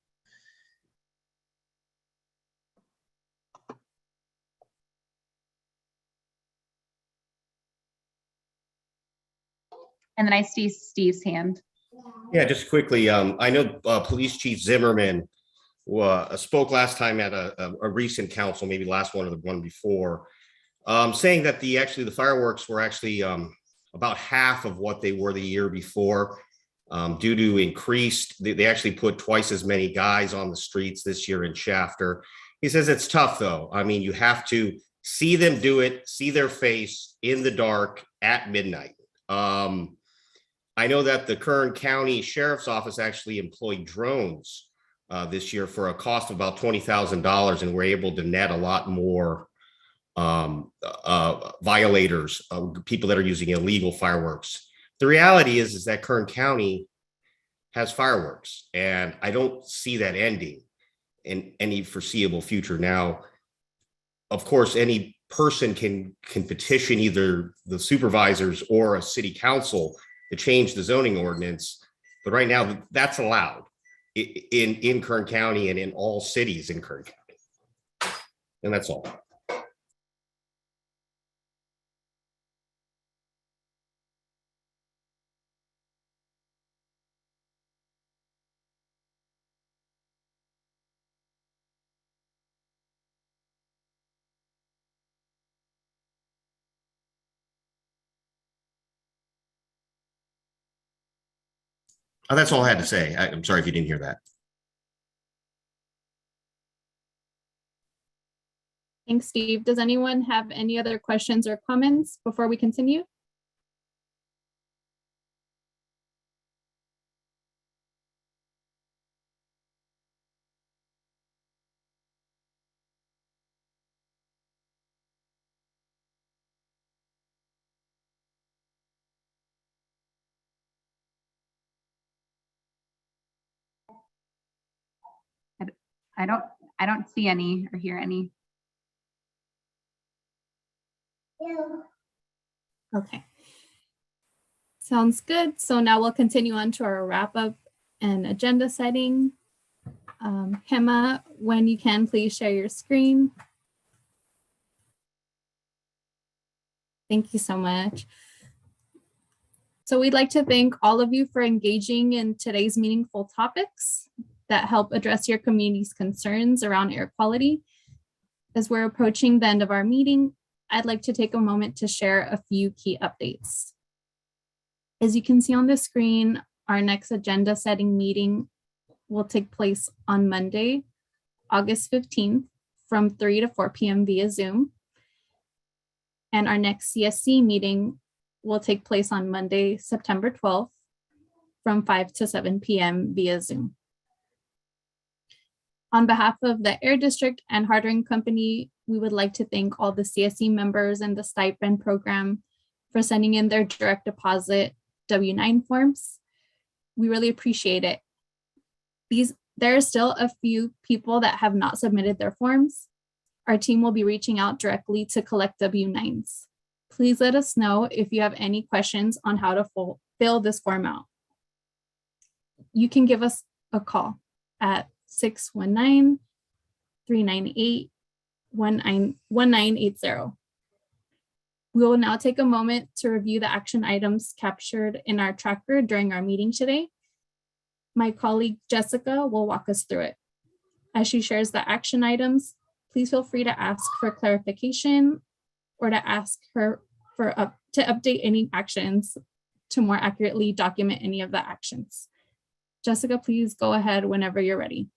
And then I see Steve's hand. Yeah, just quickly, I know Police Chief Zimmerman spoke last time at a recent council, maybe last one or the one before, saying that the fireworks were actually about half of what they were the year before, due to increased, they actually put twice as many guys on the streets this year in Shafter. He says it's tough though. I mean, you have to see them do it, see their face in the dark at midnight. I know that the Kern County Sheriff's Office actually employed drones this year for a cost of about $20,000, and we're able to net a lot more violators, people that are using illegal fireworks. The reality is that Kern County has fireworks, and I don't see that ending in any foreseeable future. Now, of course, any person can petition either the supervisors or a city council to change the zoning ordinance. But right now, that's allowed in Kern County and in all cities in Kern County. And that's all. Oh, that's all I had to say. I'm sorry if you didn't hear that. Thanks, Steve. Does anyone have any other questions or comments before we continue? I don't see any or hear any. Okay. Sounds good. So now we'll continue on to our wrap up and agenda setting. Hema, when you can, please share your screen. Thank you so much. So we'd like to thank all of you for engaging in today's meaningful topics that help address your community's concerns around air quality. As we're approaching the end of our meeting, I'd like to take a moment to share a few key updates. As you can see on the screen, our next agenda setting meeting will take place on Monday, August 15th from 3 to 4 p.m. via Zoom. And our next CSC meeting will take place on Monday, September 12th from 5 to 7 p.m. via Zoom. On behalf of the Air District and Hardering Company, we would like to thank all the CSC members and the stipend program for sending in their direct deposit W-9 forms. We really appreciate it. There are still a few people that have not submitted their forms. Our team will be reaching out directly to collect W-9s. Please let us know if you have any questions on how to fill this form out. You can give us a call at 619-398-1980. We will now take a moment to review the action items captured in our tracker during our meeting today. My colleague Jessica will walk us through it. As she shares the action items, please feel free to ask for clarification or to ask her to update any actions to more accurately document any of the actions. Jessica, please go ahead whenever you're ready.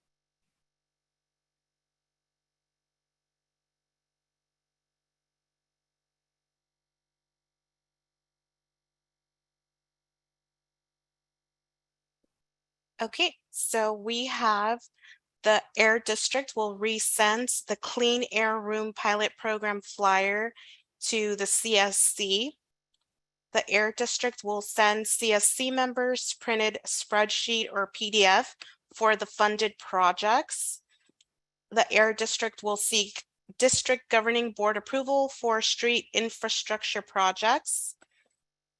Okay, so we have the Air District will resend the Clean Air Room Pilot Program flyer to the CSC. The Air District will send CSC members printed spreadsheet or PDF for the funded projects. The Air District will seek District Governing Board approval for street infrastructure projects.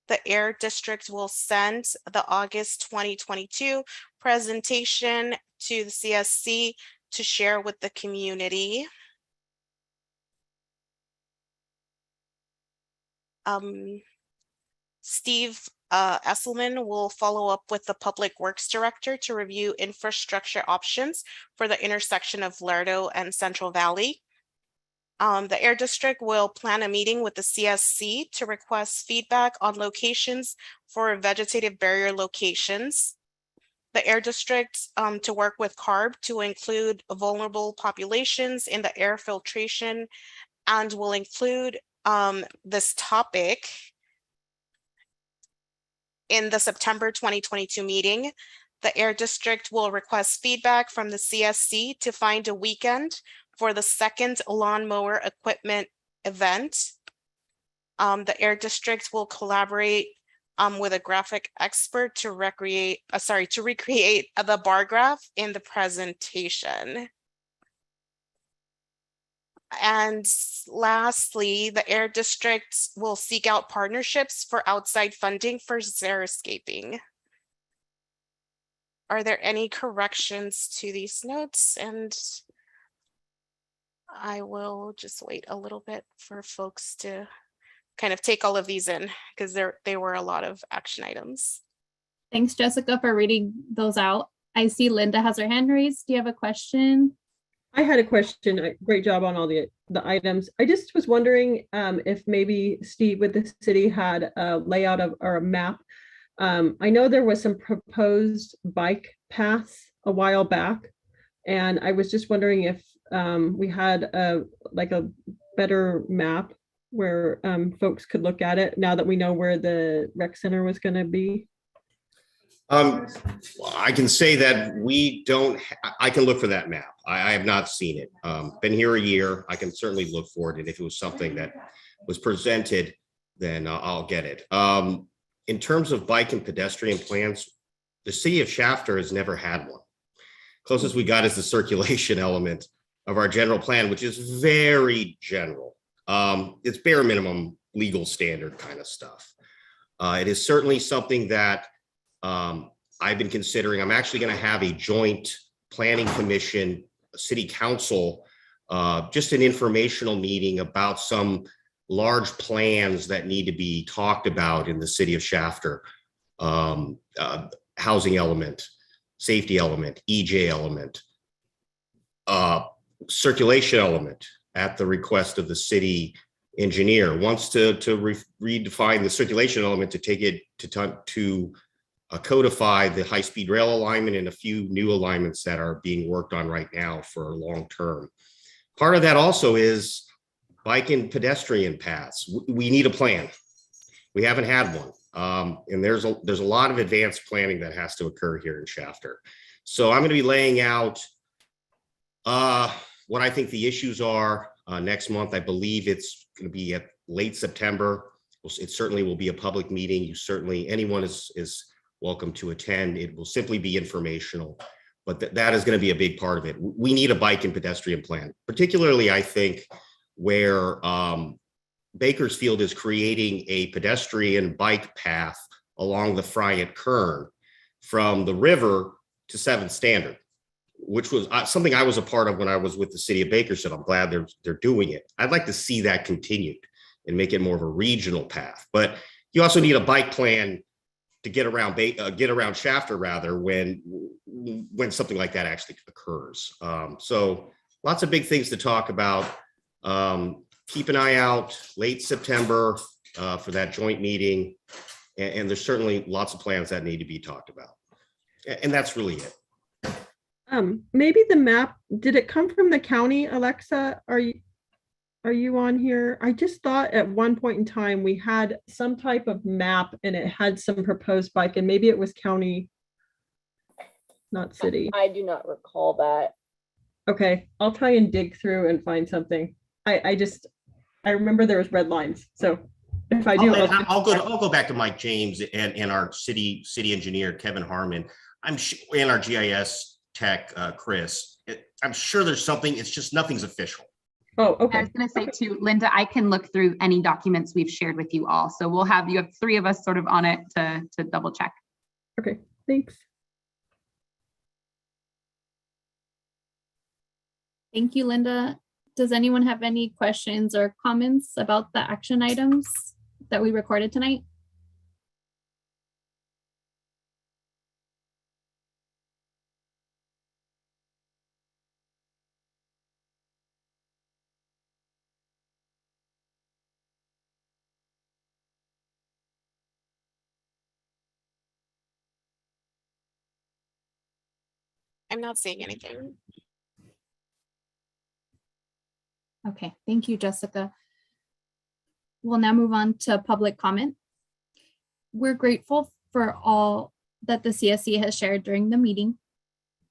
The Air District will send the August 2022 presentation to the CSC to share with the community. Steve Esselman will follow up with the Public Works Director to review infrastructure options for the intersection of Lerdo and Central Valley. The Air District will plan a meeting with the CSC to request feedback on locations for vegetative barrier locations. The Air District to work with CARB to include vulnerable populations in the air filtration and will include this topic in the September 2022 meeting. The Air District will request feedback from the CSC to find a weekend for the second lawnmower equipment event. The Air District will collaborate with a graphic expert to recreate the bar graph in the presentation. And lastly, the Air District will seek out partnerships for outside funding for xeriscaping. Are there any corrections to these notes? And I will just wait a little bit for folks to kind of take all of these in, because they were a lot of action items. Thanks, Jessica, for reading those out. I see Linda has her hand raised. Do you have a question? I had a question. Great job on all the items. I just was wondering if maybe Steve with the city had a layout of or a map. I know there was some proposed bike paths a while back, and I was just wondering if we had a better map where folks could look at it now that we know where the rec center was going to be. I can say that we don't, I can look for that map. I have not seen it. Been here a year. I can certainly look for it. And if it was something that was presented, then I'll get it. In terms of bike and pedestrian plans, the city of Shafter has never had one. Closest we got is the circulation element of our general plan, which is very general. It's bare minimum legal standard kind of stuff. It is certainly something that I've been considering. I'm actually going to have a joint planning commission, city council, just an informational meeting about some large plans that need to be talked about in the city of Shafter. Housing element, safety element, EJ element, circulation element at the request of the city engineer. Wants to redefine the circulation element to take it to codify the high-speed rail alignment and a few new alignments that are being worked on right now for long term. Part of that also is bike and pedestrian paths. We need a plan. We haven't had one. And there's a lot of advanced planning that has to occur here in Shafter. So I'm going to be laying out what I think the issues are next month. I believe it's going to be at late September. It certainly will be a public meeting. Anyone is welcome to attend. It will simply be informational, but that is going to be a big part of it. We need a bike and pedestrian plan, particularly I think where Bakersfield is creating a pedestrian bike path along the Friant Kern from the river to 7th Standard, which was something I was a part of when I was with the city of Bakersfield. I'm glad they're doing it. I'd like to see that continued and make it more of a regional path. But you also need a bike plan to get around Shafter rather when something like that actually occurs. So lots of big things to talk about. Keep an eye out late September for that joint meeting. And there's certainly lots of plans that need to be talked about. And that's really it. Maybe the map, did it come from the county, Alexa? Are you on here? I just thought at one point in time we had some type of map and it had some proposed bike, and maybe it was county, not city. I do not recall that. Okay, I'll try and dig through and find something. I remember there was red lines. So if I do, I'll go back to Mike James and our city engineer Kevin Harmon. And our GIS tech Chris. I'm sure there's something. It's just nothing's official. Oh, okay. I was going to say too, Linda, I can look through any documents we've shared with you all. So you have 3 of us sort of on it to double check. Okay, thanks. Thank you, Linda. Does anyone have any questions or comments about the action items that we recorded tonight? I'm not seeing anything. Okay, thank you, Jessica. We'll now move on to public comment. We're grateful for all that the CSC has shared during the meeting.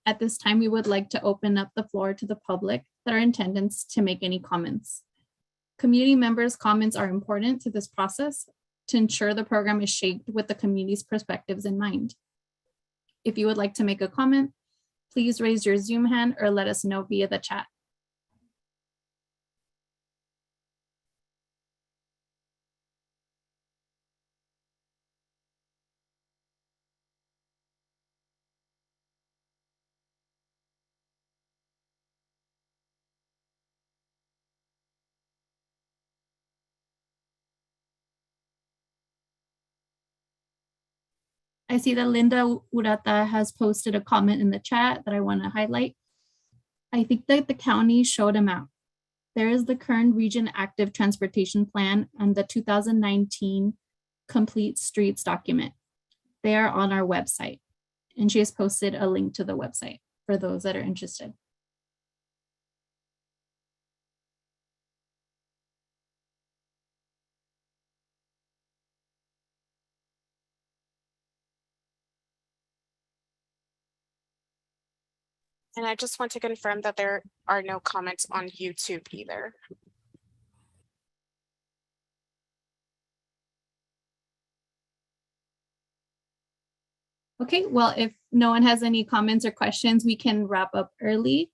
At this time, we would like to open up the floor to the public that are in attendance to make any comments. Community members' comments are important to this process to ensure the program is shaped with the community's perspectives in mind. If you would like to make a comment, please raise your Zoom hand or let us know via the chat. I see that Linda Urata has posted a comment in the chat that I want to highlight. I think that the county showed a map. There is the current region active transportation plan and the 2019 complete streets document. They are on our website, and she has posted a link to the website for those that are interested. And I just want to confirm that there are no comments on YouTube either. Okay, well, if no one has any comments or questions, we can wrap up early.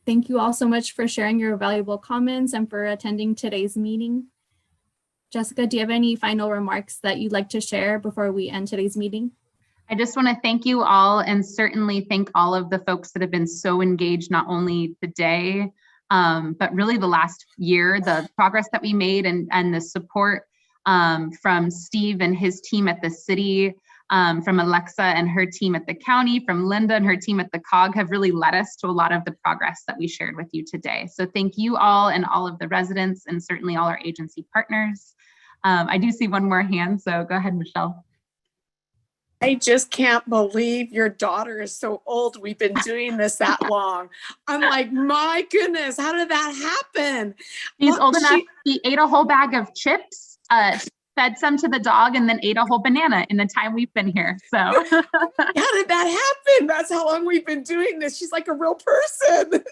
Thank you all so much for sharing your valuable comments and for attending today's meeting. Jessica, do you have any final remarks that you'd like to share before we end today's meeting? I just want to thank you all and certainly thank all of the folks that have been so engaged, not only today, but really the last year, the progress that we made and the support from Steve and his team at the city, from Alexa and her team at the county, from Linda and her team at the COG have really led us to a lot of the progress that we shared with you today. So thank you all and all of the residents and certainly all our agency partners. I do see one more hand, so go ahead, Michelle. I just can't believe your daughter is so old. We've been doing this that long. I'm like, my goodness, how did that happen? She's old enough. She ate a whole bag of chips, fed some to the dog, and then ate a whole banana in the time we've been here. So how did that happen? That's how long we've been doing this. She's like a real person.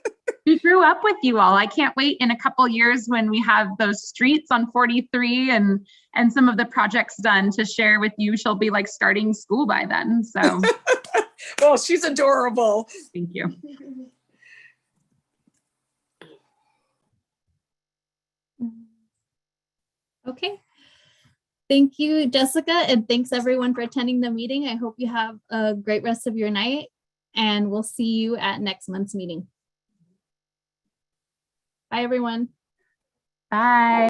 She grew up with you all. I can't wait in a couple years when we have those streets on 43 and some of the projects done to share with you. She'll be like starting school by then. So well, she's adorable. Thank you. Okay. Thank you, Jessica, and thanks everyone for attending the meeting. I hope you have a great rest of your night, and we'll see you at next month's meeting. Bye, everyone. Bye.